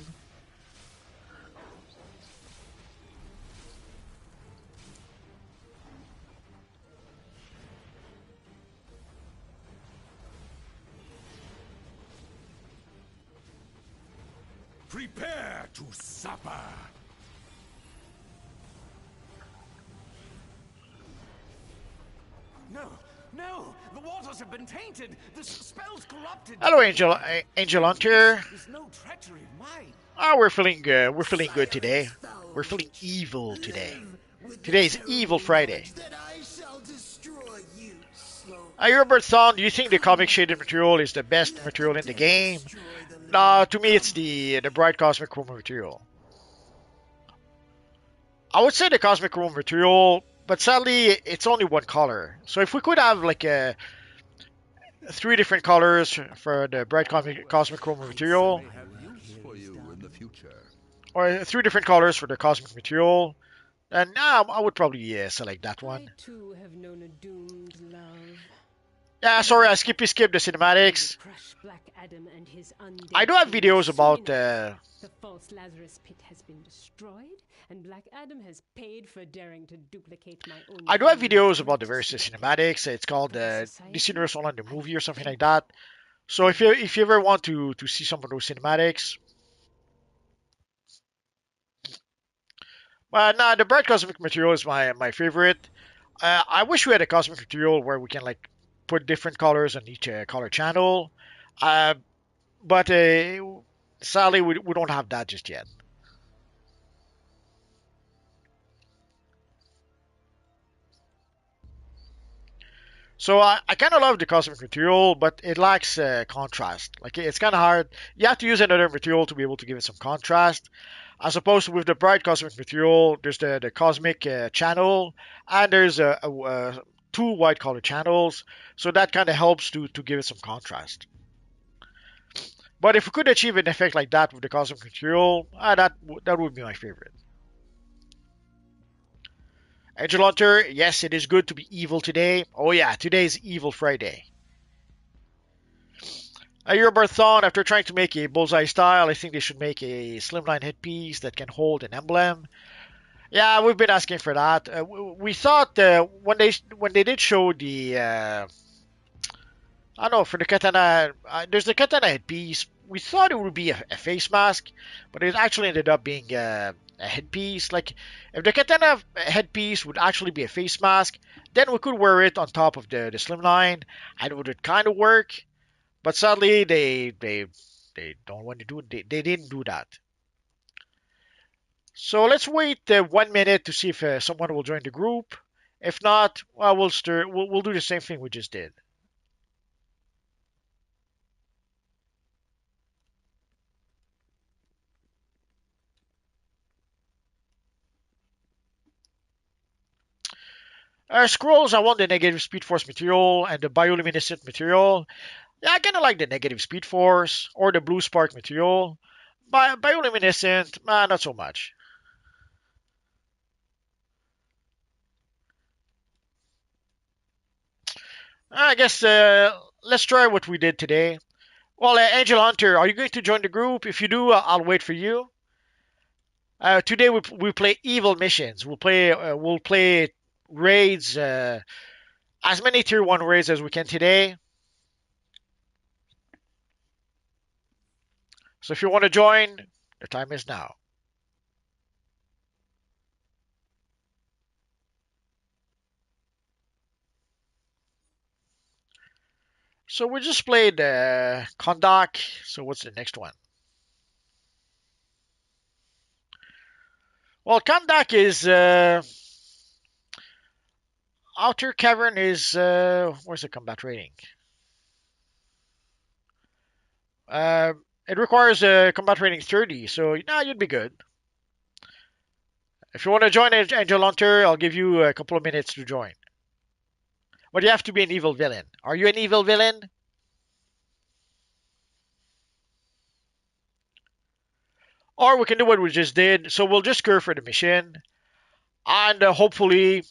Prepare to supper. No, no! The waters have been tainted! The spell's corrupted! Hello, Angel Hunter. There's no treachery of mine! Oh, we're feeling good today. We're feeling evil today. Today's Evil Friday. Robert Thon, do you think the comic shaded material is the best material in the game? Nah, to me it's the bright cosmic chrome material. I would say the cosmic chrome material, but sadly it's only one color. So if we could have like three different colors for the bright cosmic chrome material, or three different colors for the cosmic material, then I would probably select that one. I too have known a doomed love. Yeah, sorry, I skipped the cinematics. Crush Black Adam and his undead I do have king videos about The false Lazarus pit has been destroyed, and Black Adam has paid for daring to duplicate my own. I do have videos about the various cinematics. It's called DCUO Online the movie or something like that. So if you ever want to see some of those cinematics, nah, the bright cosmic material is my favorite. I wish we had a cosmic material where we can like put different colors on each color channel, but sadly we don't have that just yet. So I kind of love the cosmic material, but it lacks contrast. Like it's kind of hard. You have to use another material to be able to give it some contrast. As opposed to with the bright cosmic material, there's the cosmic channel, and there's two white color channels. So that kind of helps to give it some contrast. But if we could achieve an effect like that with the cosmic material, that would be my favorite. Angel Hunter, yes, it is good to be evil today. Oh yeah, today's Evil Friday. Thon, after trying to make a bullseye style, I think they should make a slimline headpiece that can hold an emblem. Yeah, we've been asking for that. We thought when they did show the I don't know, for the katana, there's the katana headpiece. We thought it would be a face mask, but it actually ended up being a headpiece. Like, if the katana headpiece would actually be a face mask, then we could wear it on top of the slimline, and it would kind of work. But sadly, they don't want to do it. They didn't do that. So let's wait 1 minute to see if someone will join the group. If not, well, we'll do the same thing we just did. Scrolls, I want the negative speed force material and the bioluminescent material. Yeah, I kind of like the negative speed force or the blue spark material. Bioluminescent, not so much. I guess let's try what we did today. Well, Angel Hunter, are you going to join the group? If you do, I'll wait for you. Today we play evil missions. We'll play raids, as many tier 1 raids as we can today. So if you want to join, the time is now. So we just played Kondak. So what's the next one? Well, Kondak is Outer Cavern is where's the combat rating? It requires a combat rating 30, so you'd be good. If you want to join Angel Hunter, I'll give you a couple of minutes to join. But you have to be an evil villain. Are you an evil villain? Or we can do what we just did. So we'll just curve for the mission. And hopefully...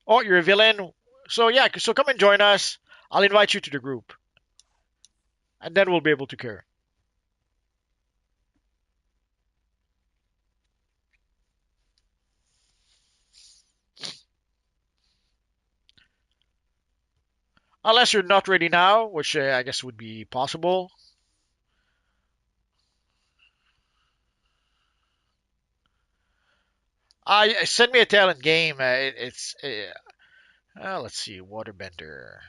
Oh, you're a villain? So yeah, so come and join us. I'll invite you to the group. And then we'll be able to cure. Unless you're not ready now, which I guess would be possible. Send me a talent game. Let's see, Waterbender.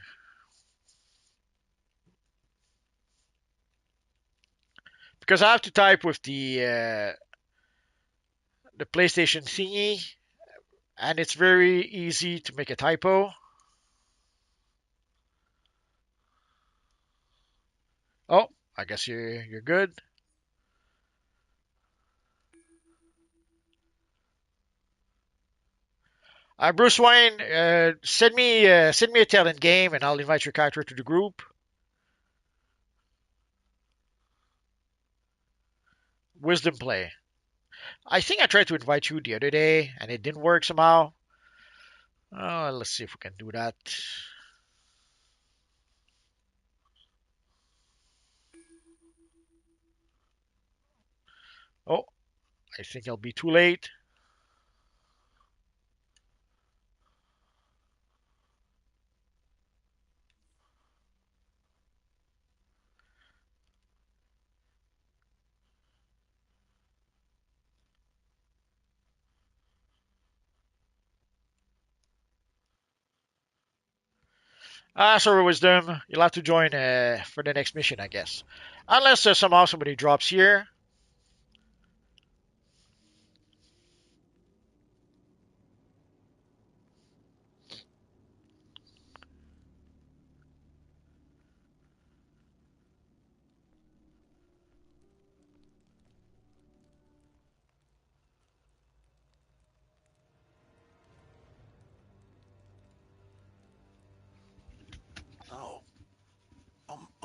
Because I have to type with the PlayStation thingy, and it's very easy to make a typo. Oh, I guess you're good. Bruce Wayne, send me a talent game, and I'll invite your character to the group. Wisdom play. I think I tried to invite you the other day, and it didn't work somehow. Let's see if we can do that. Oh, I think I'll be too late. Sorry, Wisdom. You'll have to join for the next mission, I guess. Unless somehow somebody drops here.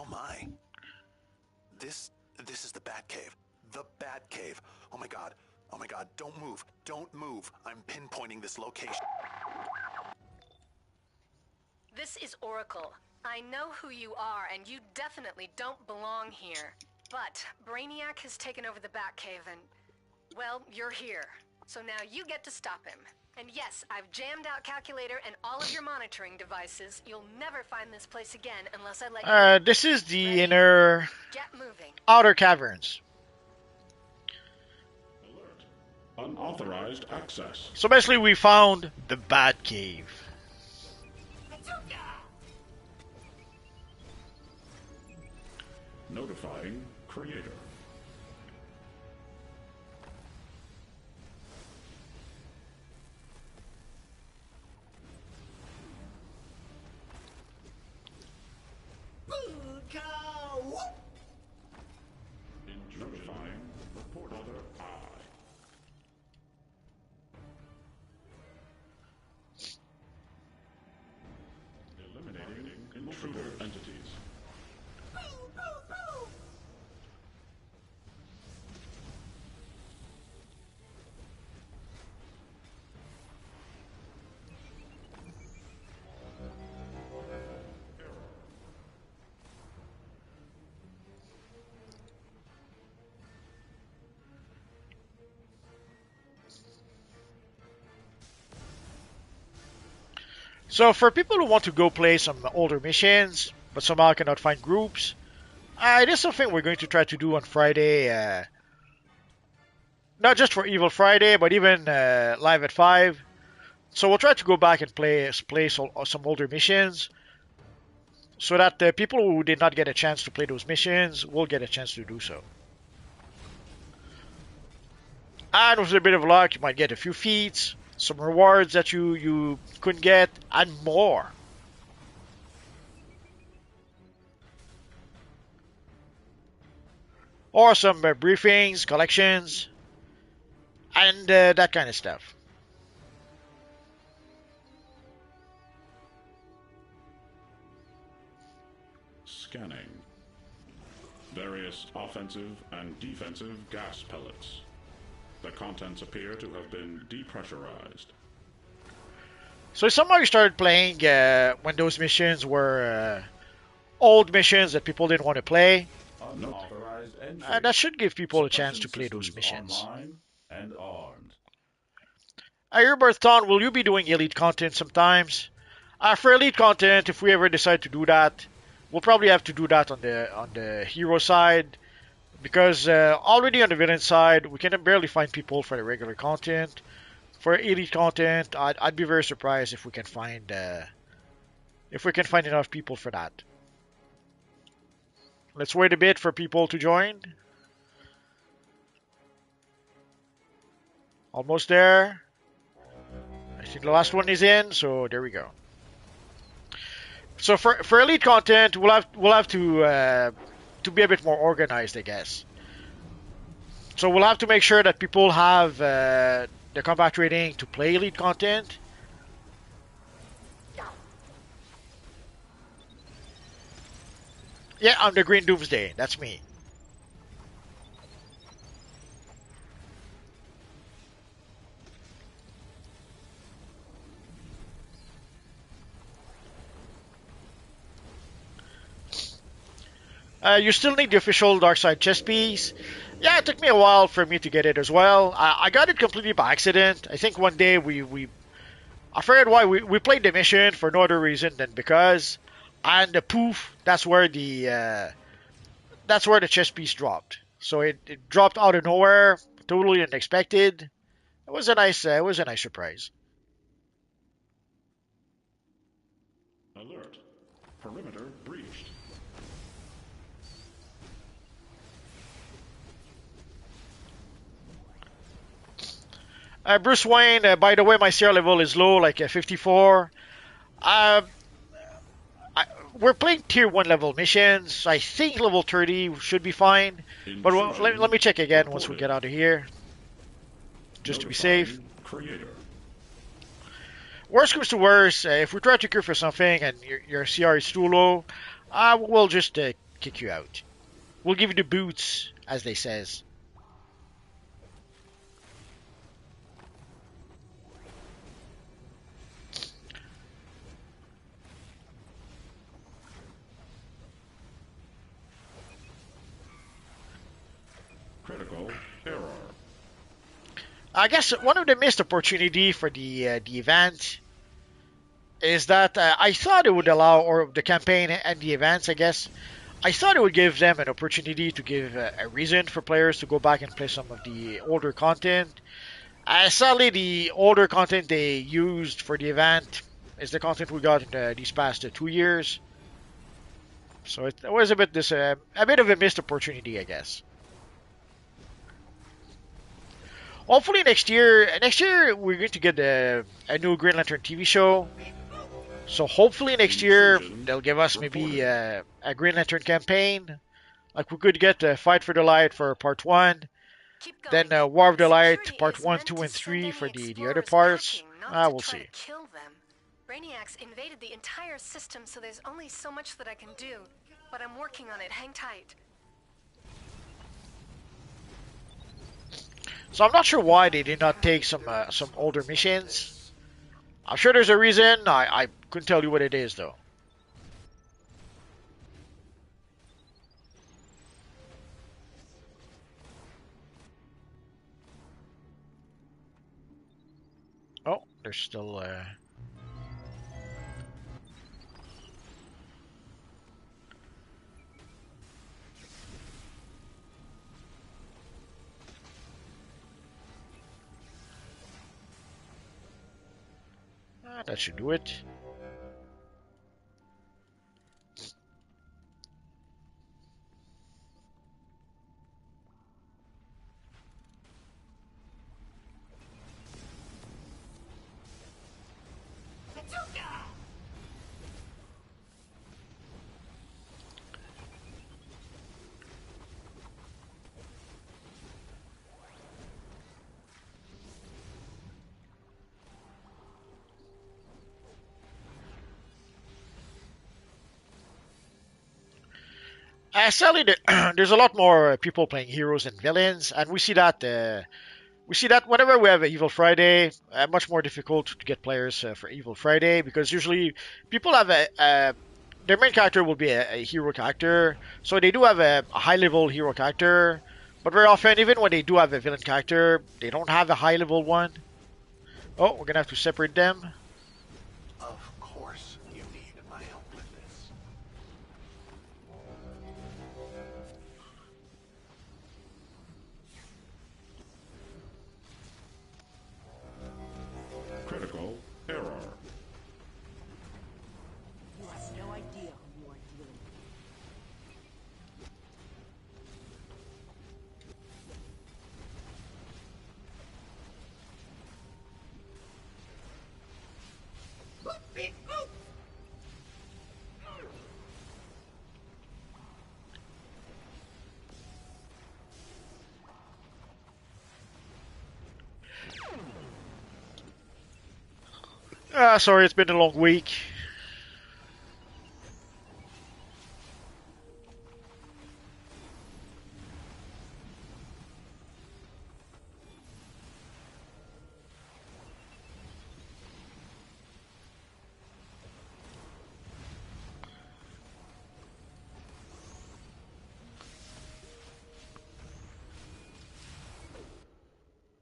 Oh my. This is the Batcave. The Batcave. Oh my god. Oh my god. Don't move. Don't move. I'm pinpointing this location. This is Oracle. I know who you are, and you definitely don't belong here. But Brainiac has taken over the Batcave and, well, you're here. So now you get to stop him. And yes, I've jammed out Calculator and all of your monitoring devices. You'll never find this place again unless I let you... This is the inner... Get moving. Outer Caverns. Unauthorized access. So basically we found the Batcave. Notifying creator. Notifying report other eye. Eliminating intruder entities. So for people who want to go play some older missions, but somehow cannot find groups, It is something we're going to try to do on Friday. Not just for Evil Friday, but even live at 5. So we'll try to go back and play some older missions, so that the people who did not get a chance to play those missions will get a chance to do so. And with a bit of luck, you might get a few feats, some rewards that you couldn't get, and more. Or some briefings, collections, and that kind of stuff. Scanning. Various offensive and defensive gas pellets. The contents appear to have been depressurized. So somehow you started playing when those missions were old missions that people didn't want to play. Unauthorized entry. And that should give people a chance to play those missions. Online and armed. Earberthon, will you be doing elite content sometimes? For elite content, if we ever decide to do that, we'll probably have to do that on the hero side, because already on the villain side, we can barely find people for the regular content. For elite content, I'd be very surprised if we can find enough people for that. Let's wait a bit for people to join. Almost there. I think the last one is in, so there we go. So for elite content, we'll have to be a bit more organized, I guess. So we'll have to make sure that people have the combat rating to play elite content. Yeah, I'm the Green Doomsday. That's me. You still need the official Darkside chess piece. Yeah, it took me a while for me to get it as well. I got it completely by accident. I think one day I forget why we played the mission for no other reason than because, and poof, that's where the chess piece dropped. So it dropped out of nowhere, totally unexpected. It was a nice surprise. Alert. Perimeter breached. Bruce Wayne, by the way, my CR level is low, like 54. We're playing tier 1 level missions. I think level 30 should be fine. But let me check again once we get out of here. Just to be safe. Creator. Worst comes to worst, if we try to queue for something and your CR is too low, we'll just kick you out. We'll give you the boots, as they says. Critical error. I guess one of the missed opportunity for the event is that I thought it would allow, or the campaign and the events, I guess, I thought it would give them an opportunity to give a reason for players to go back and play some of the older content. Sadly, the older content they used for the event is the content we got in these past 2 years. So it was a bit of a missed opportunity, I guess. Hopefully next year we're going to get a new Green Lantern TV show. So hopefully next year they'll give us maybe a Green Lantern campaign. Like we could get Fight for the Light for part 1. Then War of the Light part 1, 2, and 3 for the other parts. We'll see. Kill them. Brainiac's invaded the entire system, so there's only so much that I can do. But I'm working on it. Hang tight. So I'm not sure why they did not take some older missions. I'm sure there's a reason. I couldn't tell you what it is though. Oh, there's still that should do it. Sadly, there's a lot more people playing heroes and villains, and we see that whenever we have an Evil Friday, much more difficult to get players for Evil Friday because usually people have their main character will be a hero character, so they do have a high level hero character, but very often, even when they do have a villain character, they don't have a high level one. Oh, we're gonna have to separate them. Of course you need my help with this. Critical error. You have no idea who you are dealing with. Sorry, it's been a long week.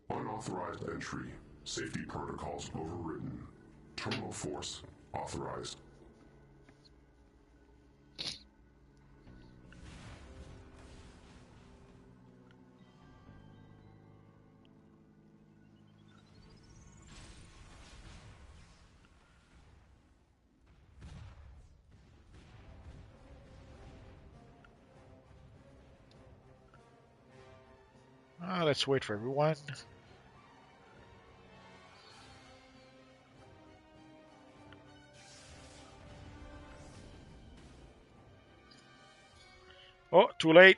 Unauthorized entry. Safety protocols overridden. Terminal force authorized. Let's wait for everyone. Oh, too late.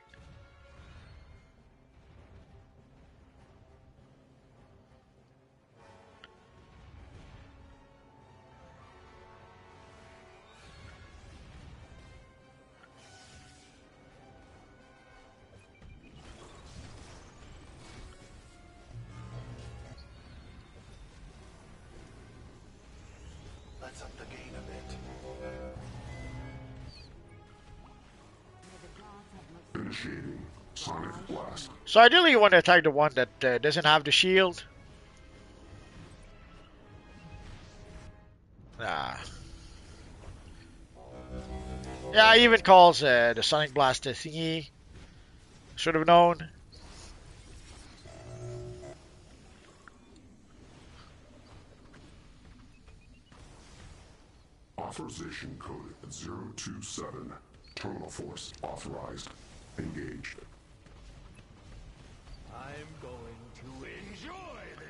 Let's up the gain a bit. Initiating sonic blast. So ideally you want to attack the one that doesn't have the shield. Ah. Yeah, he even calls the Sonic Blast a thingy. Should have known. Authorization code 027. Terminal force authorized. Engaged. I'm going to enjoy this.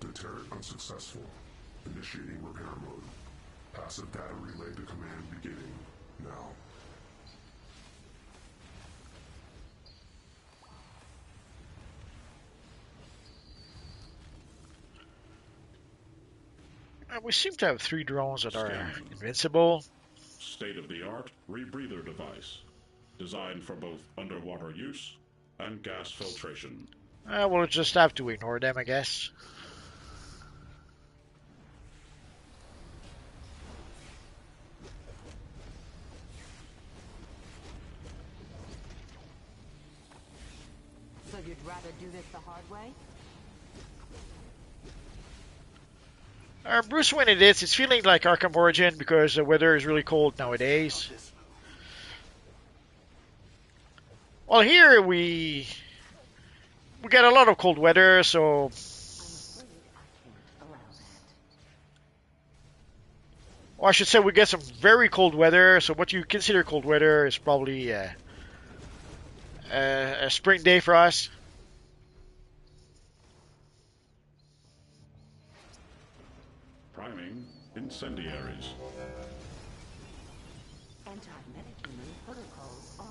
Deterrent unsuccessful. Initiating repair mode. Passive data relay to command beginning. Now. We seem to have 3 drones that are invincible. State-of-the-art rebreather device. Designed for both underwater use and gas filtration. We'll just have to ignore them, I guess. Rather do this the hard way? Bruce Wayne it is. It's feeling like Arkham Origin because the weather is really cold nowadays. Well, here we get a lot of cold weather, so or I should say we get some very cold weather. So what you consider cold weather is probably a spring day for us. Priming incendiaries. Anti-metahuman protocols are.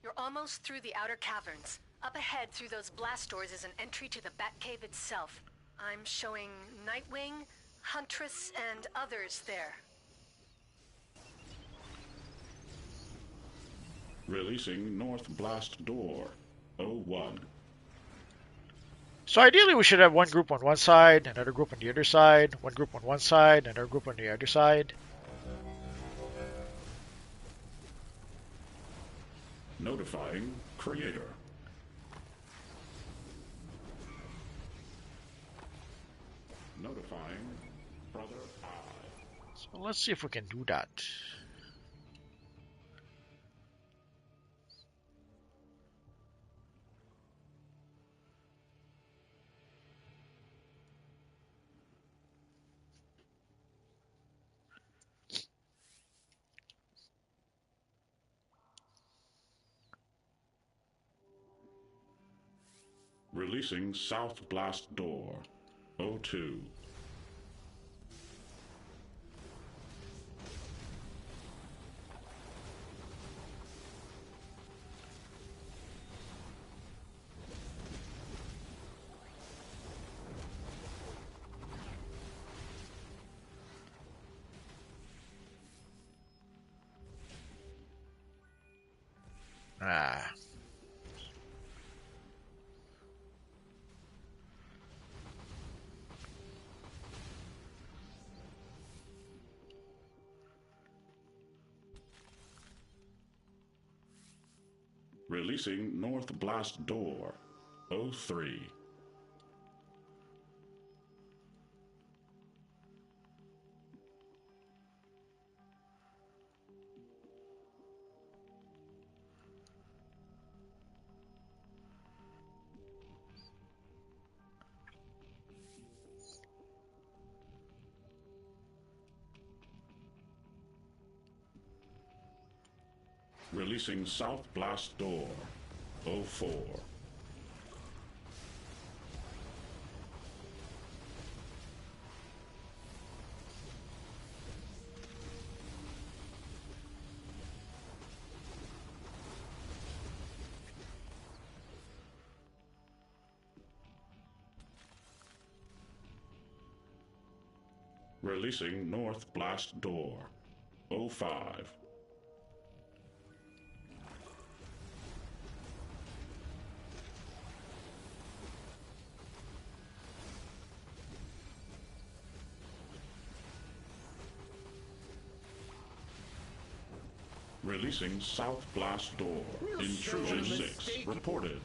You're almost through the outer caverns. Up ahead through those blast doors is an entry to the Batcave itself. I'm showing Nightwing, Huntress, and others there. Releasing North Blast Door. 01. So ideally we should have one group on one side, another group on the other side, one group on one side, another group on the other side. Notifying Creator. Notifying Brother Eye. So let's see if we can do that. Releasing South Blast Door. 02. Ah. Releasing North Blast Door. 03. Releasing South Blast Door. 04. Releasing North Blast Door. 05. Releasing South Blast Door. Intrusion 6 reported.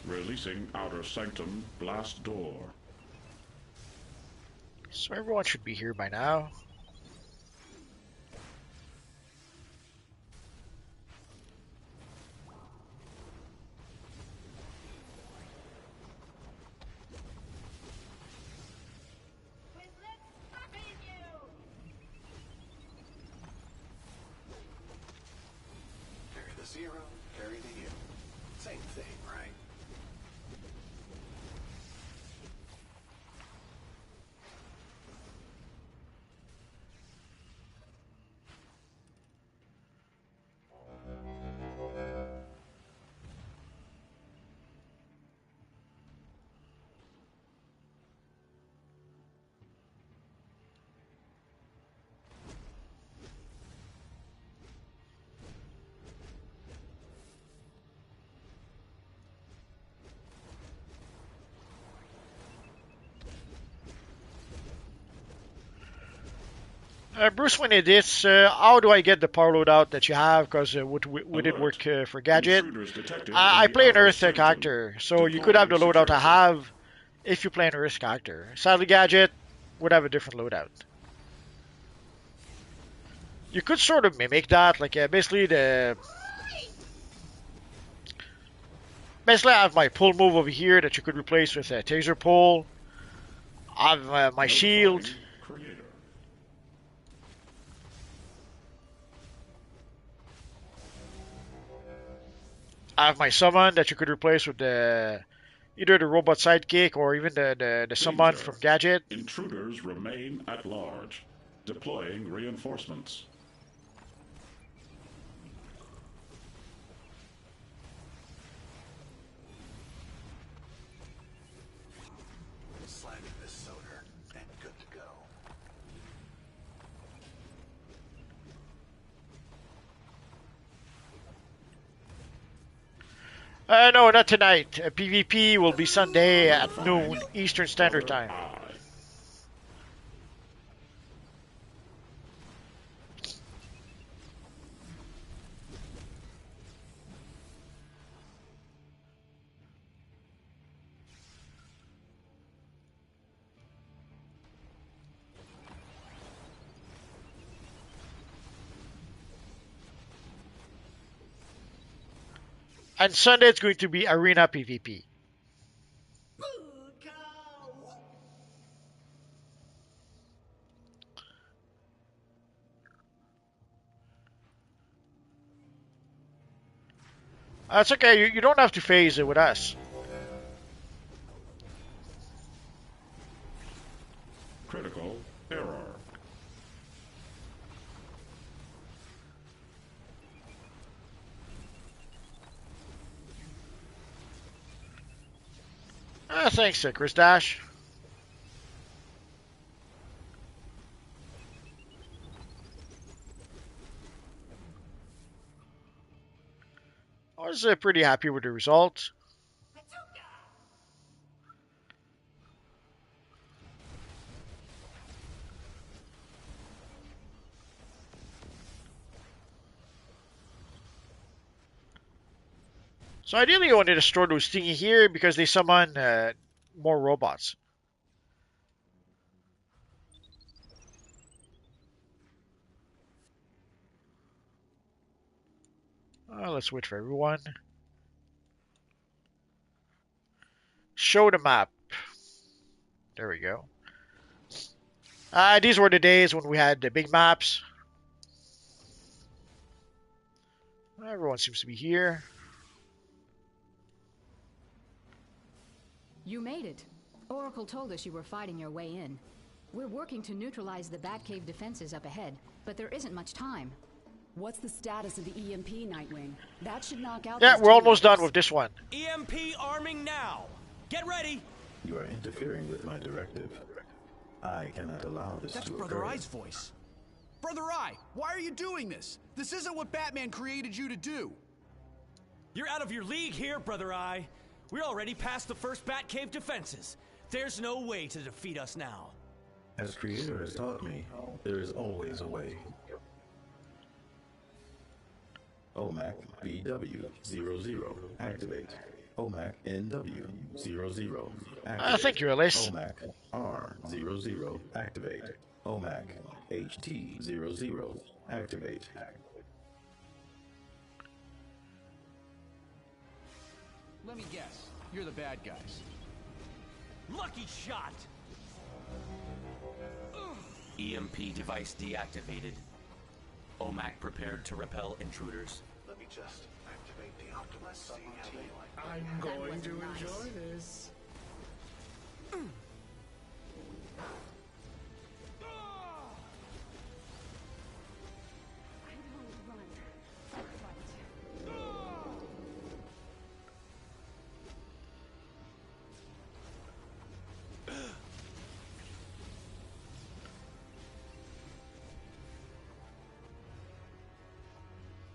Releasing Outer Sanctum Blast Door. So everyone should be here by now. Carry the 0, carry the U. Same thing, right? Bruce, when it is, how do I get the power loadout that you have? Because would it work for Gadget? I play an Earth character, so you could have the loadout I have if you play an Earth character. Sadly, Gadget would have a different loadout. You could sort of mimic that, like basically I have my pull move over here that you could replace with a taser pull. I have my shield. I have my summon that you could replace with either the robot sidekick or even the summon from Gadget. Intruders remain at large. Deploying reinforcements. Slagging this soda and good to go. No, not tonight. PvP will be Sunday at noon Eastern Standard Time. And Sunday it's going to be Arena PvP. That's okay, you don't have to phase it with us. Critical error. Thanks, Chris Dash. I was pretty happy with the result. So ideally, I wanted to store those thingy here because they summon more robots. Let's wait for everyone. Show the map. There we go. These were the days when we had the big maps. Everyone seems to be here. You made it. Oracle told us you were fighting your way in. We're working to neutralize the Batcave defenses up ahead, but there isn't much time. What's the status of the EMP, Nightwing? That should knock out. Yeah, we're almost done with this one. EMP arming now. Get ready. You are interfering with my directive. I cannot allow this That's to Brother occur. Eye's voice. Brother Eye, why are you doing this? This isn't what Batman created you to do. You're out of your league here, Brother Eye. We're already past the first Batcave defenses. There's no way to defeat us now. As Creator has taught me, there is always a way. OMAC BW00 activate. OMAC NW00 activate. Thank you, Alice. OMAC R00 activate. OMAC HT00 activate. Let me guess, you're the bad guys. Lucky shot! EMP device deactivated. OMAC prepared to repel intruders. Let me just activate the Optimus CT. I'm going to enjoy this.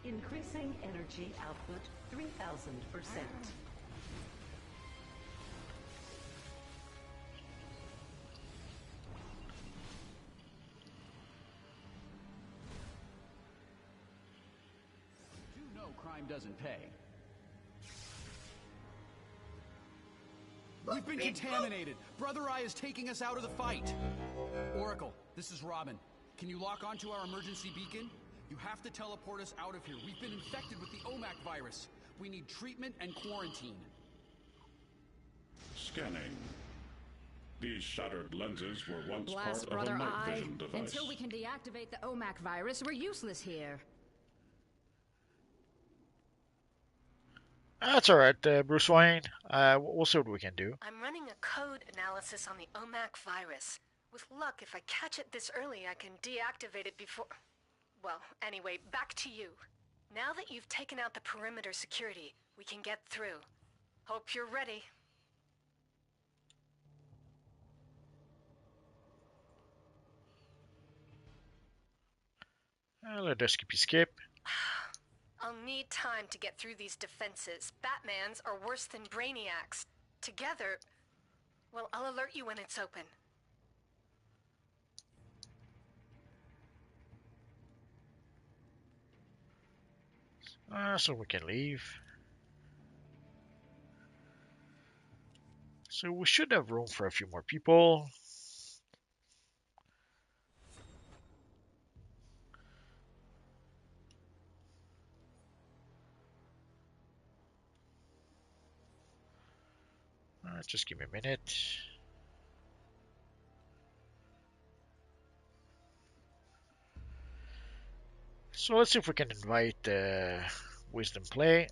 Increasing energy output 3000%. crime doesn't pay. We've been contaminated. Brother Eye is taking us out of the fight. Oracle, this is Robin. Can you lock onto our emergency beacon? You have to teleport us out of here. We've been infected with the OMAC virus. We need treatment and quarantine. Scanning. These shattered lenses were once Blast, part of a Brother night Eye. vision device. Until we can deactivate the OMAC virus, we're useless here. That's alright, Bruce Wayne. We'll see what we can do. I'm running a code analysis on the OMAC virus. With luck, if I catch it this early, I can deactivate it before... Well, anyway, back to you. Now that you've taken out the perimeter security, we can get through. Hope you're ready. Let us skip. I'll need time to get through these defenses. Batman's are worse than Brainiac's. Together... Well, I'll alert you when it's open. So we can leave. So we should have room for a few more people. Just give me a minute. So let's see if we can invite Wisdom Play.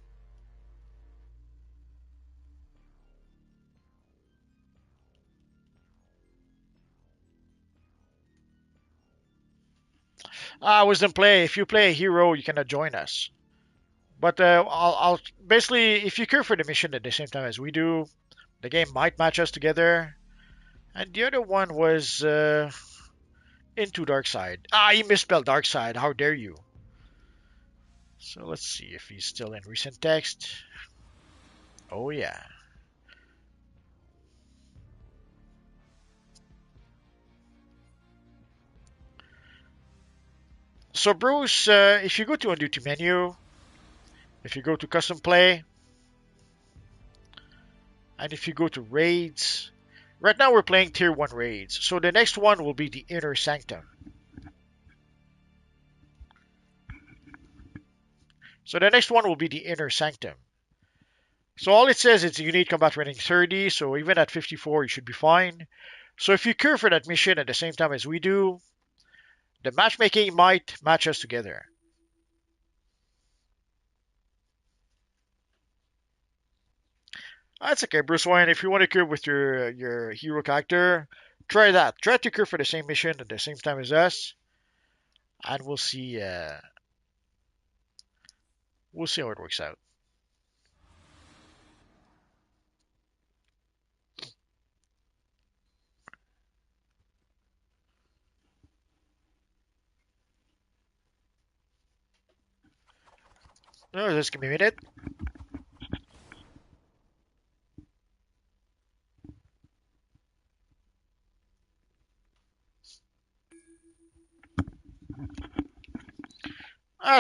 Wisdom Play. If you play a hero, you cannot join us. But I'll basically, if you care for the mission at the same time as we do, the game might match us together. And the other one was into Darkseid. He misspelled Darkseid. How dare you? So let's see if he's still in recent text. Oh yeah. So Bruce, if you go to on-duty menu, if you go to custom play, and if you go to raids, right now we're playing tier 1 raids. So the next one will be the inner Sanctum. So the next one will be the inner Sanctum. So all it says is you need combat rating 30, so even at 54 you should be fine. So if you care for that mission at the same time as we do, the matchmaking might match us together. That's okay, Bruce Wayne. If you want to queue with your hero character, try that. Try to queue for the same mission at the same time as us, and we'll see. We'll see how it works out. No, just give me a minute.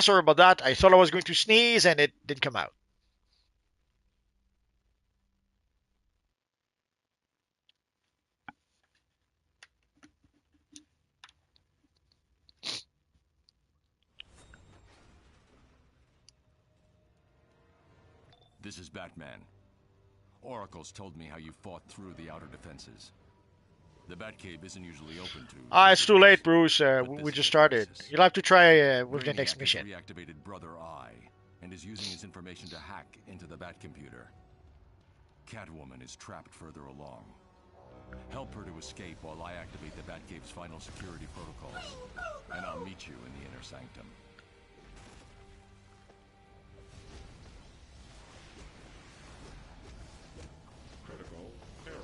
Sorry about that. I thought I was going to sneeze and it didn't come out. This is Batman. Oracle's told me how you fought through the outer defenses. The Batcave isn't usually open to... It's too late, Bruce. We just started. You'll have to try with the next mission. Brainiac has reactivated Brother Eye and is using his information to hack into the Batcomputer. Catwoman is trapped further along. Help her to escape while I activate the Batcave's final security protocols. And I'll meet you in the inner Sanctum. Critical error.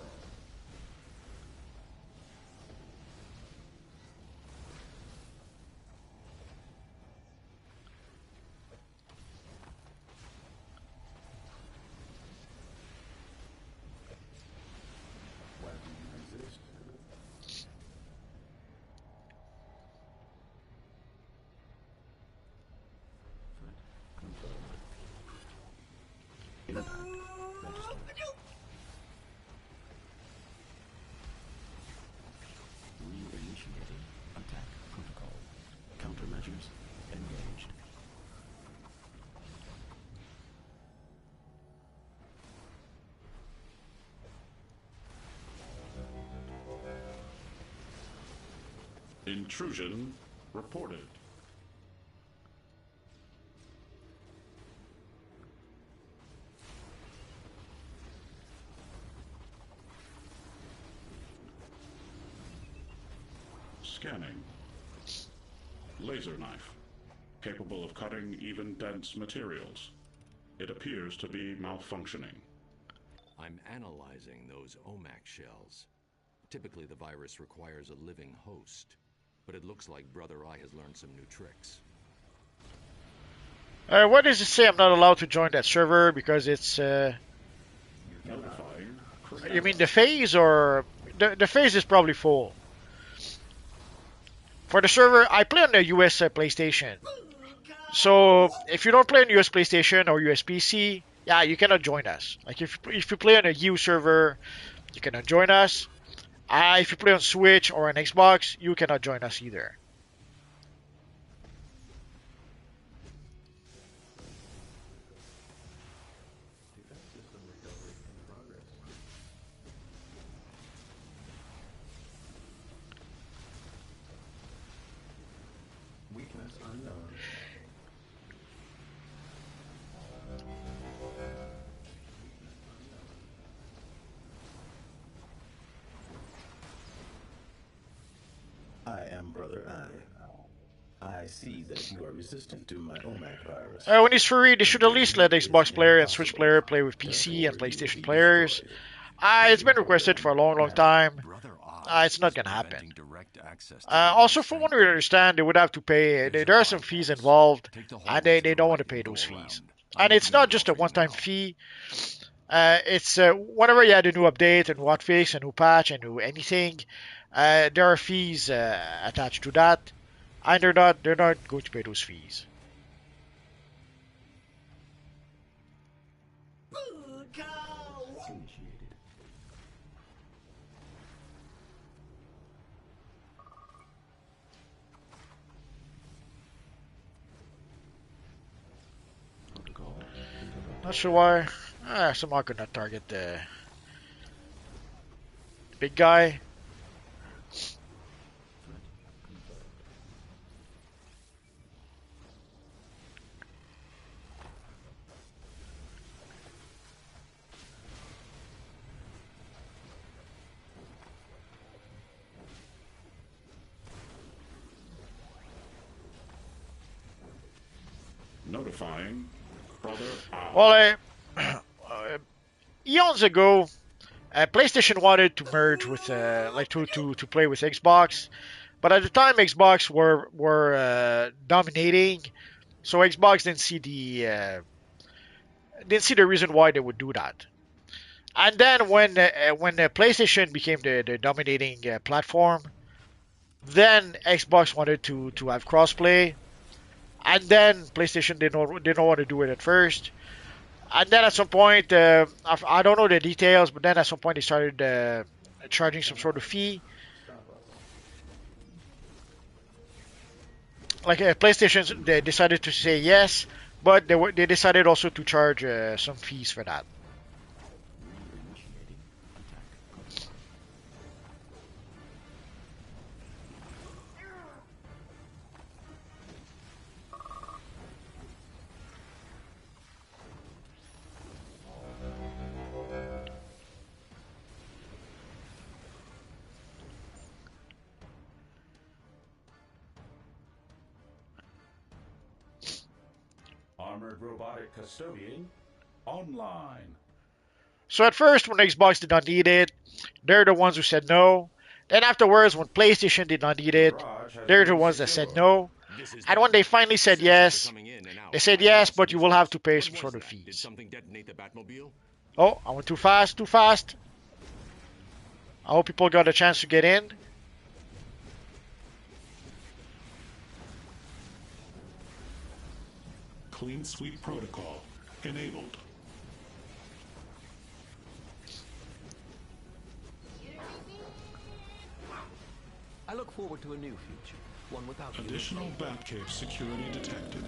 Why do you resist? Procedures engaged. Intrusion reported. Scanning. Laser knife. Capable of cutting even dense materials. It appears to be malfunctioning. I'm analyzing those OMAC shells. Typically, the virus requires a living host, but it looks like Brother Eye has learned some new tricks. What does it say? I'm not allowed to join that server because it's. Notifying. You mean the phase, or the phase is probably full. For the server, I play on the US PlayStation. So if you don't play on US PlayStation or US PC, yeah, you cannot join us. Like if you play on a EU server, you cannot join us. If you play on Switch or on Xbox, you cannot join us either. Weakness unknown. I am Brother I see that you are resistant to my OMAC virus. When it's free, they should at least let Xbox player and Switch player play with PC and PlayStation players. It's been requested for a long time. It's not gonna happen. Also, from what we understand, they would have to pay. There are some fees involved, and they don't want to pay those fees. And it's not just a one-time fee. It's whenever you add a new update, a new hotfix, a new patch, a new anything, there are fees attached to that, and they're not going to pay those fees. Not sure why. Somehow could not target the big guy. Notifying Brother Eye. Well, eons ago, PlayStation wanted to merge with, to play with Xbox, but at the time Xbox were dominating, so Xbox didn't see the reason why they would do that. And then when PlayStation became the dominating platform, then Xbox wanted to have crossplay, and then PlayStation didn't want to do it at first. And then at some point, I don't know the details, but then at some point they started charging some sort of fee. Like PlayStation, they decided to say yes, but they decided also to charge some fees for that. Armored robotic custodian online. So at first, when Xbox did not need it, they're the ones who said no. Then afterwards, when PlayStation did not need it, they're the ones that said no. And when they finally said yes, they said yes, but you will have to pay some sort of fees. Oh, I went too fast, too fast. I hope people got a chance to get in. Clean sweep protocol enabled. I look forward to a new future, one without Additional Batcave security detected.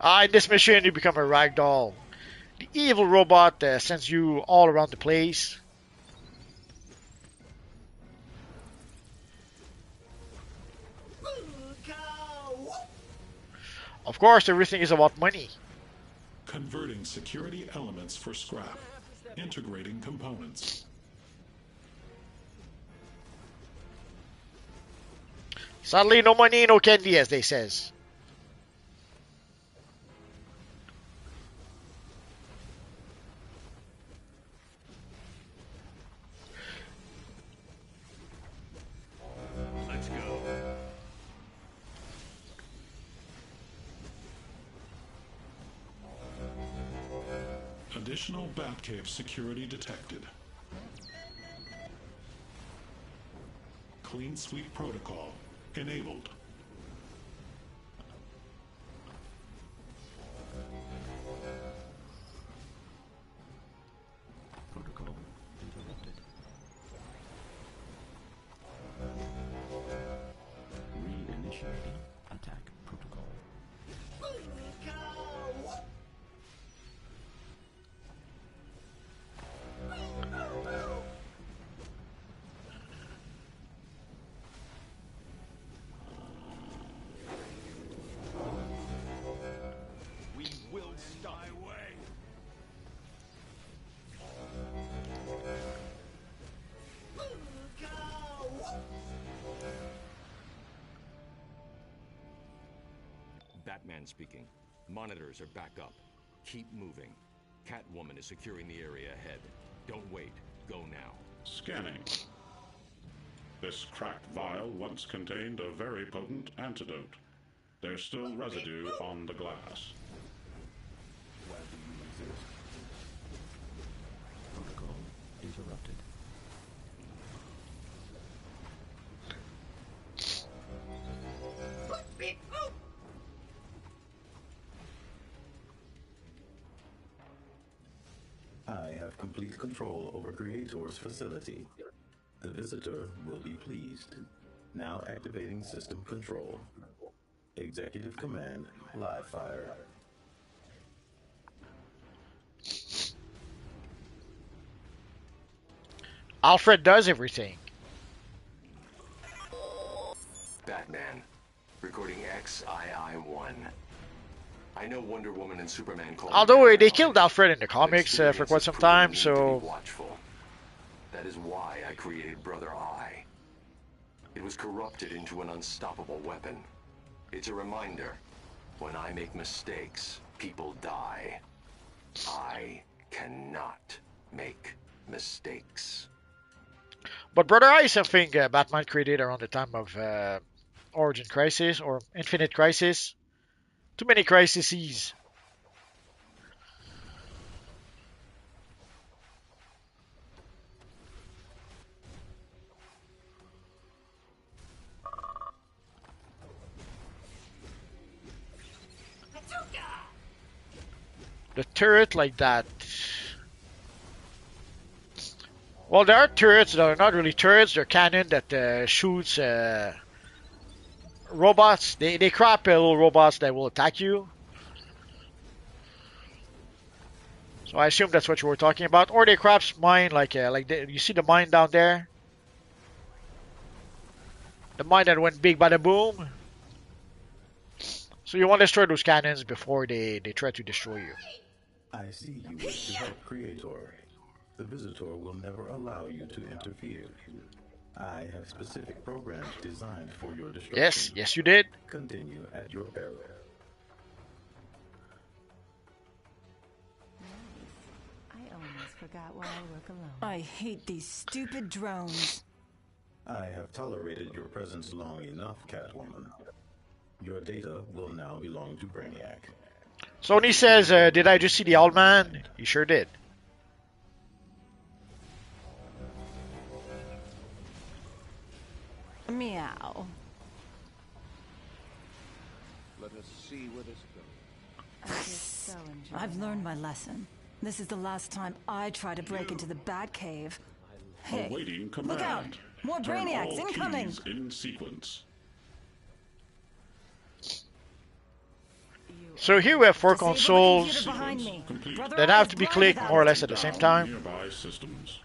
In this mission, you become a ragdoll. The evil robot sends you all around the place. Of course, everything is about money. Converting security elements for scrap. Integrating components. Sadly, no money, no candy, as they says. Let's go. Additional Batcave security detected. Clean sweep protocol enabled. Protocol interrupted. Reinitiating attack protocol. We will stop way. Batman speaking. Monitors are back up. Keep moving. Catwoman is securing the area ahead. Don't wait. Go now. Scanning. This cracked vial once contained a very potent antidote. There's still residue on the glass. Why do you resist? Protocol interrupted. I have complete control over Creator's facility. The visitor will be pleased. Now activating system control. Executive command, live fire. Alfred does everything. Batman. Recording XII-1. I know Wonder Woman and Superman called Although they killed Alfred in the comics for quite some time, to be so... watchful. That is why I created Brother Eye. It was corrupted into an unstoppable weapon. It's a reminder. When I make mistakes, people die. I cannot make mistakes. But Brother Eye is something Batman created around the time of Origin Crisis or Infinite Crisis. Too many crises. The turret like that. Well, there are turrets that are not really turrets. They're cannon that shoots robots. They crop little robots that will attack you. So I assume that's what you were talking about. Or they crop mine like you see the mine down there. The mine that went big bada boom. So you want to destroy those cannons before they try to destroy you. I see you wish to help Creator. The visitor will never allow you to interfere. I have specific programs designed for your destruction. Yes, you did. Continue at your peril. I almost forgot why I work alone. I hate these stupid drones. I have tolerated your presence long enough, Catwoman. Your data will now belong to Brainiac. So when he says, did I just see the old man? He sure did. Meow. Let us see where this goes. I've learned my lesson. This is the last time I try to break into the Batcave. Hey, Awaiting command. look out! More Turn brainiacs all incoming! keys in sequence. So here we have 4 Disable the consoles computer behind me. Brother that Eye have is to be blind clicked without more or it. less at the same time. Nearby systems.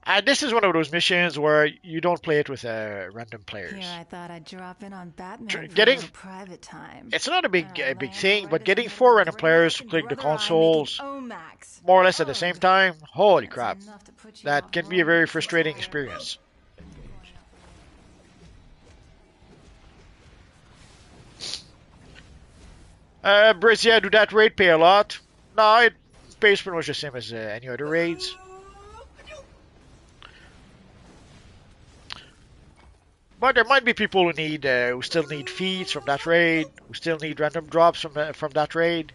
And this is one of those missions where you don't play it with random players. Here I thought I'd drop in on Batman for Getting- a little private time. It's not a big thing, but getting 4 random players to click the consoles more or less at the same time, holy crap, that can be a very frustrating experience. Brizia, do that raid pay a lot? No, it pays pretty much the same as any other raids. But there might be people who still need feeds from that raid, who still need random drops from that raid.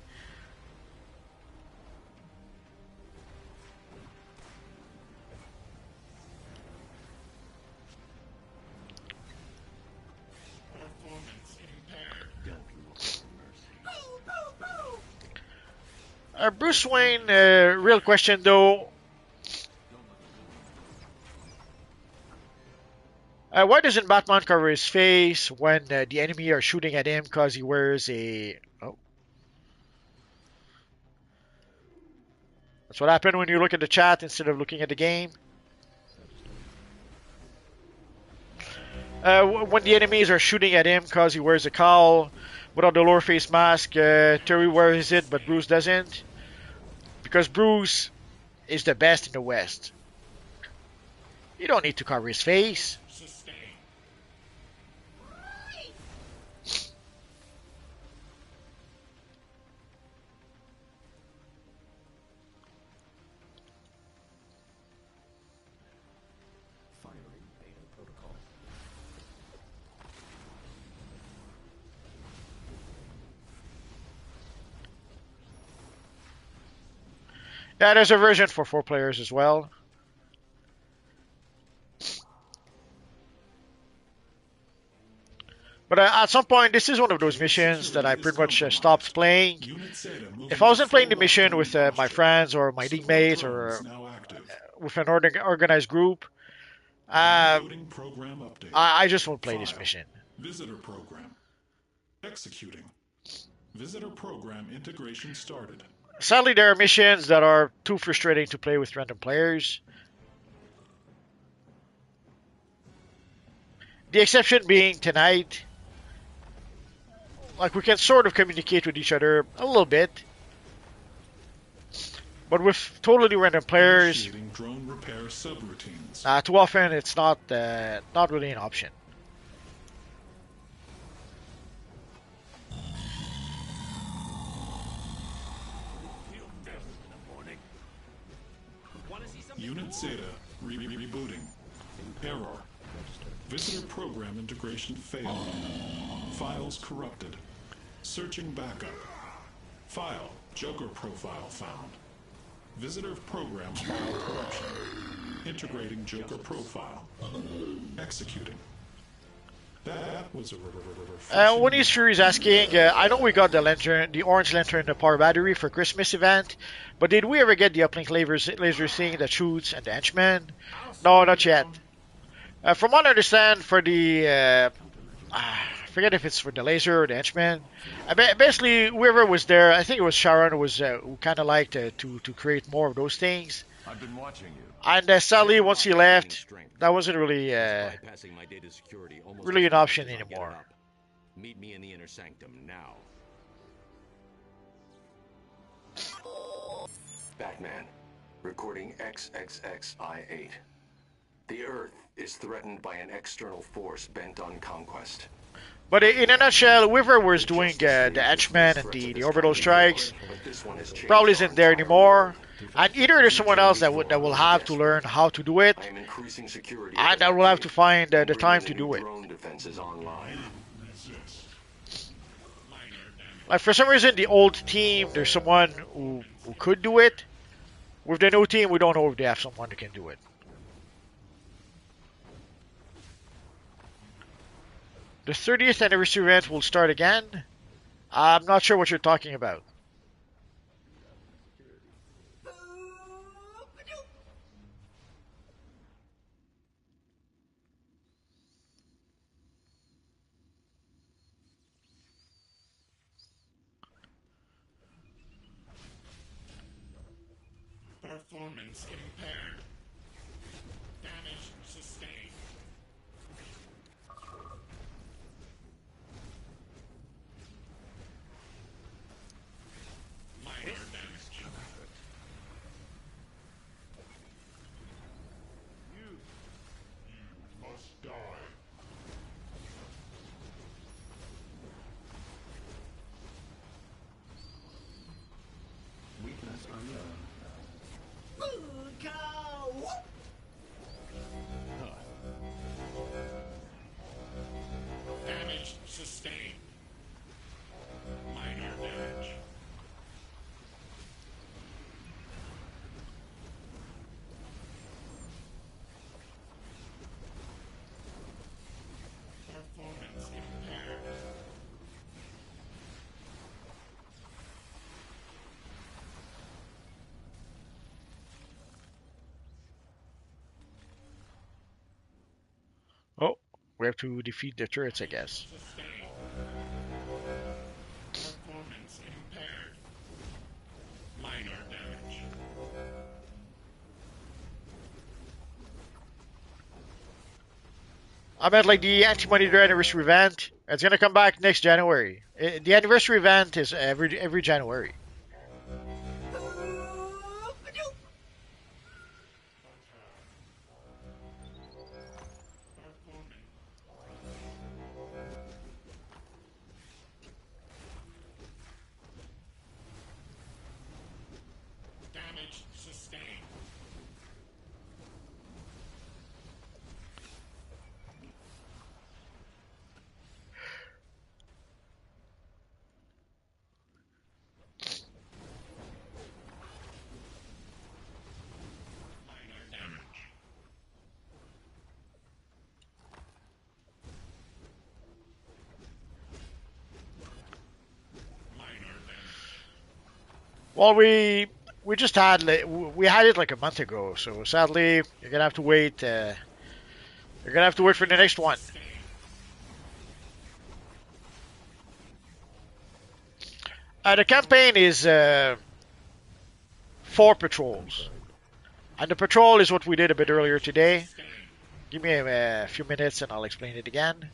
Bruce Wayne, real question though. Why doesn't Batman cover his face when the enemy are shooting at him because he wears a... Oh. That's what happened when you look at the chat instead of looking at the game. When the enemies are shooting at him because he wears a cowl without the lower face mask, Terry wears it but Bruce doesn't. Because Bruce is the best in the West. You don't need to cover his face. Yeah, there's a version for 4 players as well. But at some point, this is one of those missions that I pretty much stopped playing. If I wasn't playing the mission with my friends or my league mates or with an organized group, I just won't play this mission. Visitor program. Executing. Visitor program integration started. Sadly, there are missions that are too frustrating to play with random players. The exception being tonight. Like, we can sort of communicate with each other a little bit. But with totally random players, Drone repair subroutines. too often it's not really an option. Unit Zeta rebooting. Error. Visitor program integration failed. Files corrupted. Searching backup. File. Joker profile found. Visitor programs file corruption. Integrating Joker profile. Executing. That was a When he's Fury's asking, I know we got the orange lantern, the power battery for Christmas event, but did we ever get the uplink laser thing that shoots and the henchman? No, not yet. From what I understand, for the I forget if it's for the laser or the henchman. Basically, whoever was there, I think it was Sharon, who kind of liked to create more of those things. I've been watching you. And sadly, once he left, that wasn't really really an option anymore. Meet me in the inner sanctum now. Batman, recording XXXI-8. The Earth is threatened by an external force bent on conquest. But in a nutshell, whoever was doing the henchman and the orbital strikes probably isn't there anymore. And either there's someone else that will have to learn how to do it, and that will have to find the time to do it. Like, for some reason, the old team, there's someone who could do it. With the new team, we don't know if they have someone who can do it. The 30th anniversary event will start again. I'm not sure what you're talking about. Performance impaired. Damage sustained. Minor damage. You must die. Weakness unknown. Damage sustained. Minor damage. Performance impaired. Oh, we have to defeat the turrets, I guess. Sustained. Performance impaired. Minor damage. I meant like the anti-money anniversary event. It's gonna come back next January. The anniversary event is every January. Damage sustained. Minor damage. Minor damage. Well, we just had we had it like a month ago, so sadly you're gonna have to wait. You're gonna have to wait for the next one. The campaign is 4 patrols, and the patrol is what we did a bit earlier today. Give me a few minutes and I'll explain it again.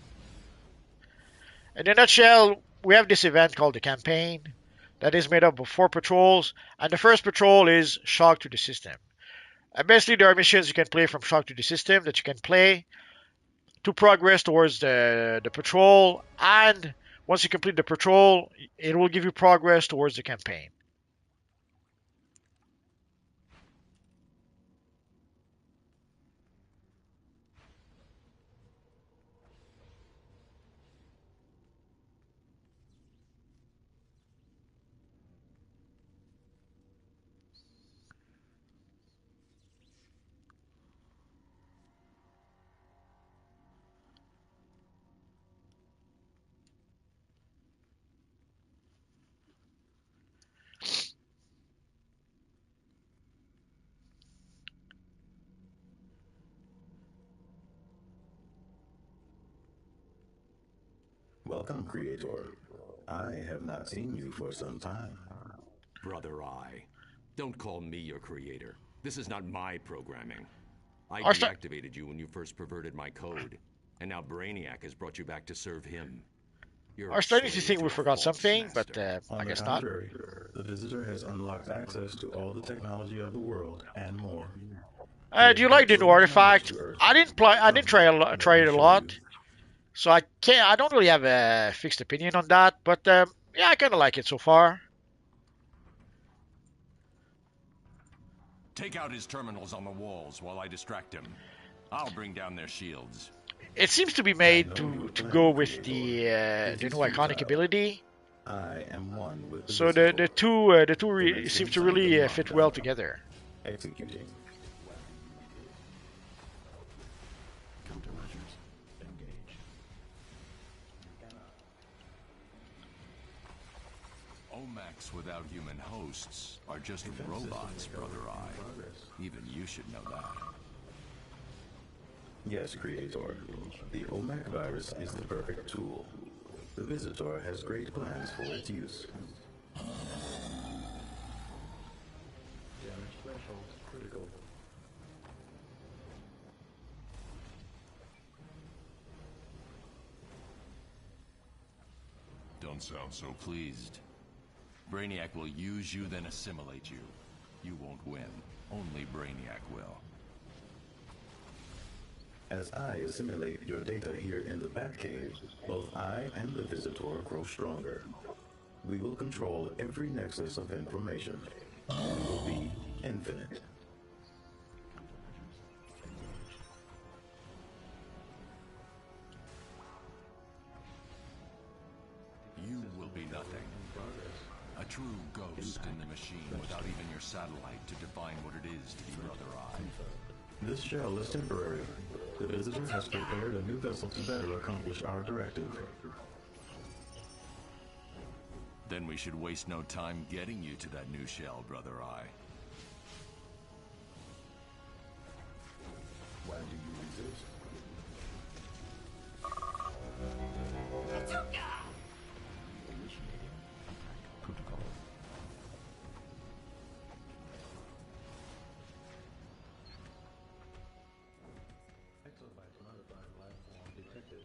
In a nutshell, we have this event called the campaign that is made up of 4 patrols, and the first patrol is Shock to the System. And basically, there are missions you can play from Shock to the System that you can play to progress towards the patrol, and once you complete the patrol, it will give you progress towards the campaign. Welcome, Creator. I have not seen you for some time. Brother Eye, don't call me your creator. This is not my programming. I Our deactivated you when you first perverted my code, and now Brainiac has brought you back to serve him. You're I was starting to think we forgot something, but I guess not. The visitor has unlocked access to all the technology of the world and more. Do you like the new artifact? I didn't try it a lot, so I can't. I don't really have a fixed opinion on that. But yeah, I kind of like it so far. Take out his terminals on the walls while I distract him. I'll bring down their shields. It seems to be made to go with the new iconic ability. I am one with So the two seem to really fit well together. Executing. Omacs without human hosts are just robots, Brother Eye. Even you should know that. Yes, Creator. The OMAC virus is the perfect tool. The Visitor has great plans for its use. Critical. Don't sound so pleased. Brainiac will use you, then assimilate you. You won't win. Only Brainiac will. As I assimilate your data here in the Batcave, both I and the Visitor grow stronger. We will control every nexus of information. We will be infinite. You will be nothing. A true ghost in the machine without even your satellite to define what it is to be Brother Eye. This shell is temporary. The Visitor has prepared a new vessel to better accomplish our directive. Then we should waste no time getting you to that new shell, Brother Eye. Why do you resist? Exobytes modified life form detected.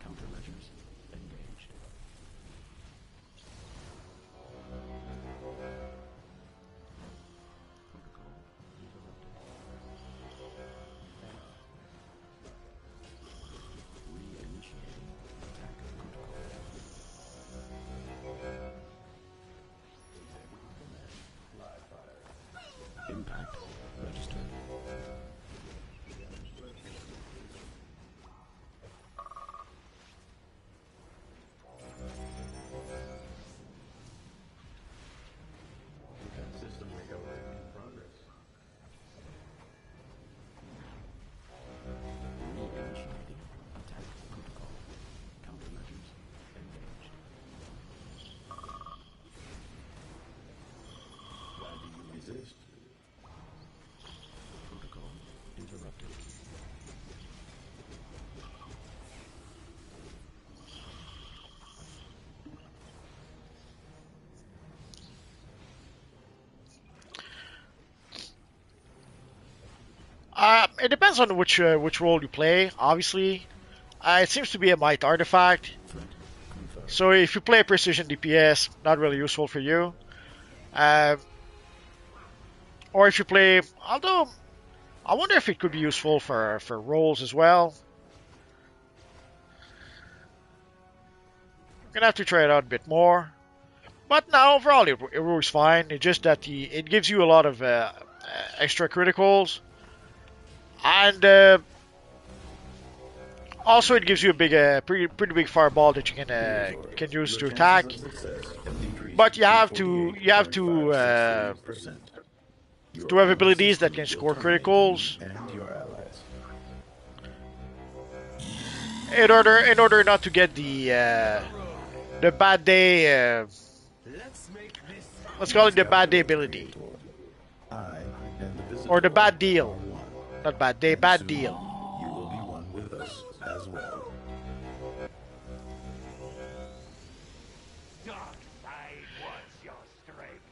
Countermeasures engaged. Protocol interrupted. Reinitiating attack protocol. Live fire. Impact registered. Defense system recovery in progress. Reinitiating attack protocol. Countermeasures engaged. Why do you resist? Protocol interrupted. It depends on which role you play. Obviously, it seems to be a might artifact. So if you play precision DPS, not really useful for you. Or if you play, although I wonder if it could be useful for roles as well. I'm gonna have to try it out a bit more. But now overall it works fine. It's just that it gives you a lot of extra criticals. And also, it gives you a big, pretty big fireball that you can use to attack. But you have to have abilities that can score criticals And your allies. in order not to get the bad day. Let's call it the bad day ability, I and the Visitor or the bad deal. are one. Not bad day, bad Soon, deal. You will be one with us as well. Dark side was your strength.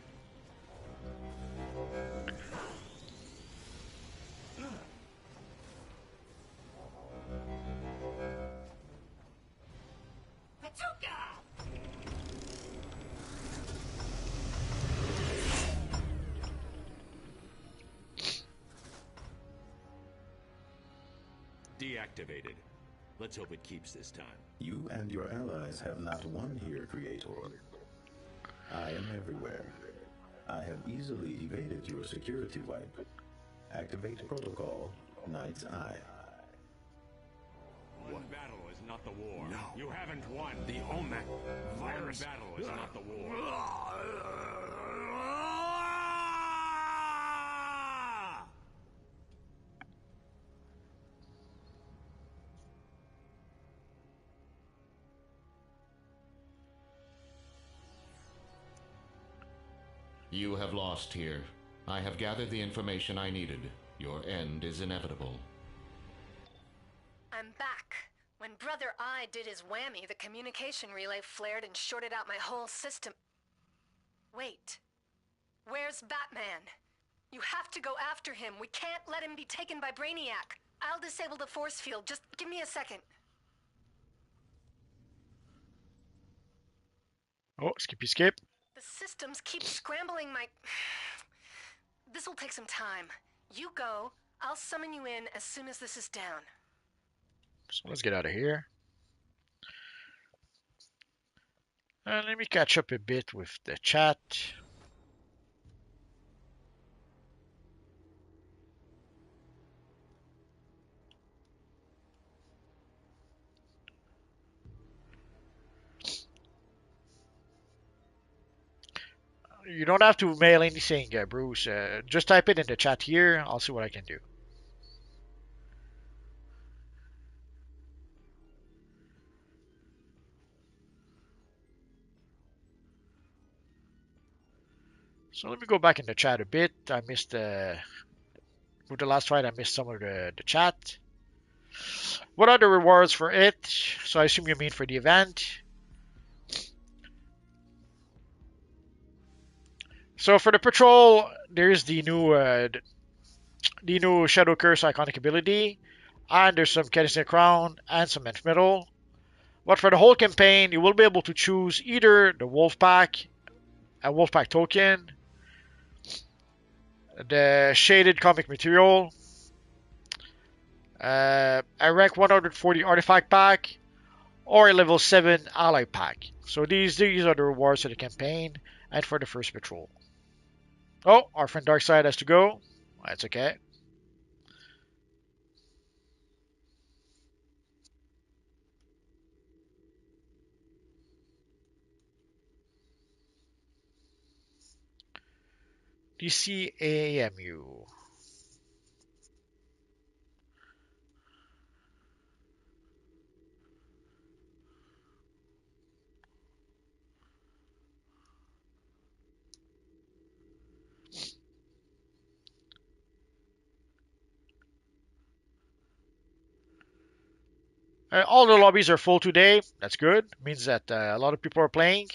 Deactivated. Let's hope it keeps this time. You and your allies have not won here, Creator. I am everywhere. I have easily evaded your security wipe. Activate protocol, Knight's Eye. One battle is not the war. No. You haven't won. The OMAC virus battle is not the war. You have lost here. I have gathered the information I needed. Your end is inevitable. I'm back. When Brother Eye did his whammy, the communication relay flared and shorted out my whole system. Wait. Where's Batman? You have to go after him. We can't let him be taken by Brainiac. I'll disable the force field. Just give me a second. Oh, skippy skip. The systems keep scrambling my... This will take some time. You go. I'll summon you in as soon as this is down. So let's get out of here. Let me catch up a bit with the chat. You don't have to mail anything, Bruce. Just type it in the chat here. I'll see what I can do. So let me go back in the chat a bit. I missed with the last fight. I missed some of the chat. What are the rewards for it? So I assume you mean for the event. So for the patrol, there's the new Shadow Curse iconic ability, and there's some Kinetic Crown and some Nth Metal. But for the whole campaign, you will be able to choose either the Wolf Pack, a Wolf Pack token, the Shaded Comic Material, a rank 140 Artifact Pack, or a level 7 Ally Pack. So these are the rewards for the campaign and for the first patrol. Oh, our friend Darkseid has to go. That's okay. DCAMU. All the lobbies are full today. That's good. Means that a lot of people are playing.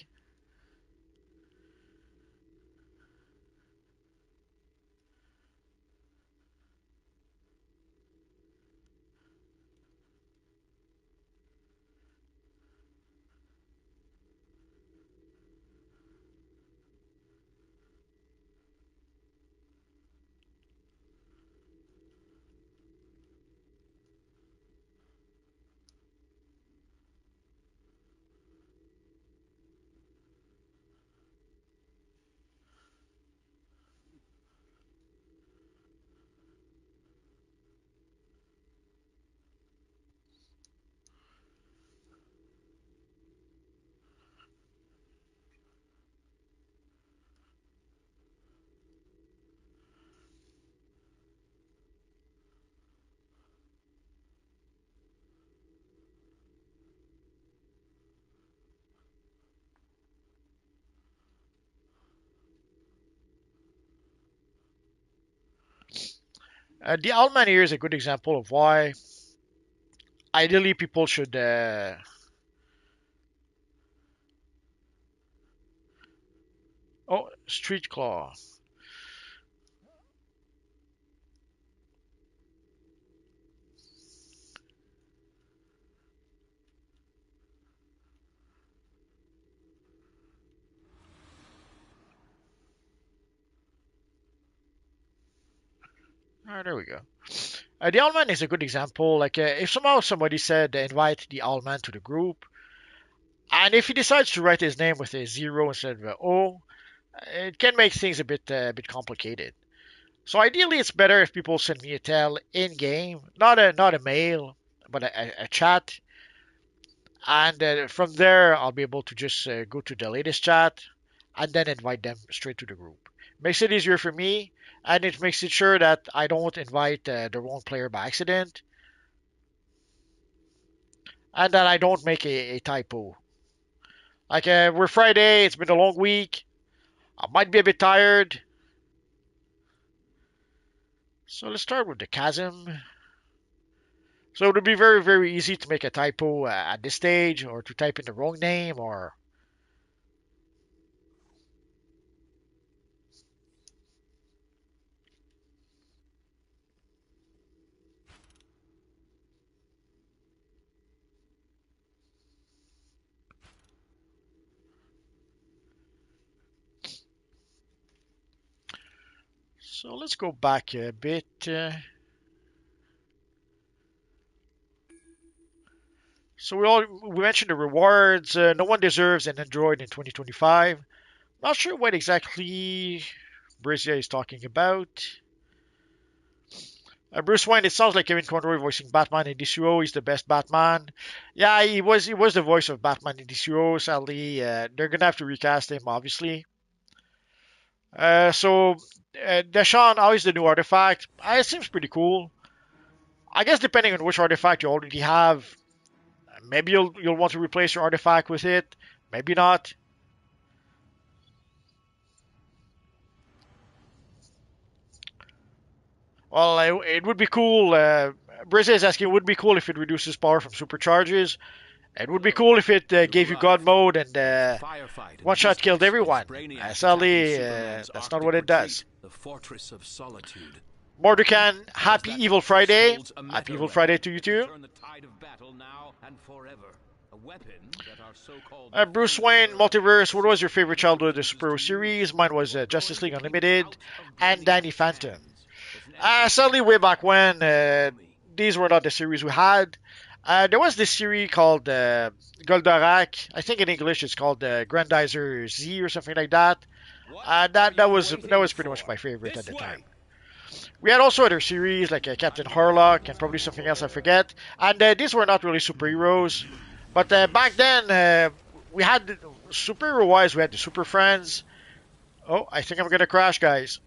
The Owlman here is a good example of why ideally people should oh, Street Claw. There we go. The Owlman is a good example. Like if somehow somebody said invite the Owlman to the group, and if he decides to write his name with a 0 instead of a O, it can make things a bit complicated. So ideally, it's better if people send me a tell in game, not a mail, but a chat, and from there I'll be able to just go to the latest chat and then invite them straight to the group. Makes it easier for me, and it makes it sure that I don't invite the wrong player by accident, and that I don't make a typo. Like we're Friday, it's been a long week. I might be a bit tired. So let's start with the chasm. So it would be very, very easy to make a typo at this stage, or to type in the wrong name, or... So let's go back a bit. So we mentioned the rewards. No one deserves an android in 2025. Not sure what exactly Brizia is talking about. Bruce Wayne, it sounds like Kevin Conroy voicing Batman in DCUO. He's the best Batman. Yeah, he was the voice of Batman in DCUO. Sadly, they're gonna have to recast him, obviously. Deshaun, how is the new artifact? It seems pretty cool. I guess depending on which artifact you already have, maybe you'll want to replace your artifact with it. Maybe not. Well, it would be cool. Brizza is asking, it would be cool if it reduces power from supercharges. It would be cool if it gave you God mode and one shot killed everyone. Sadly, that's not what it does. The Fortress of Solitude. Mordukan, happy Evil Friday. Happy Evil Friday to you too. Bruce Wayne, Multiverse, what was your favorite childhood superhero series? Mine was Justice League Unlimited and Danny Phantom. Sadly, way back when, these were not the series we had. There was this series called Goldorak. I think in English it's called Grandizer Z or something like that. That was pretty much my favorite at the time. We had also other series like Captain Harlock and probably something else I forget. And these were not really superheroes. But back then, we had superhero-wise, we had the Super Friends. Oh, I think I'm gonna crash, guys.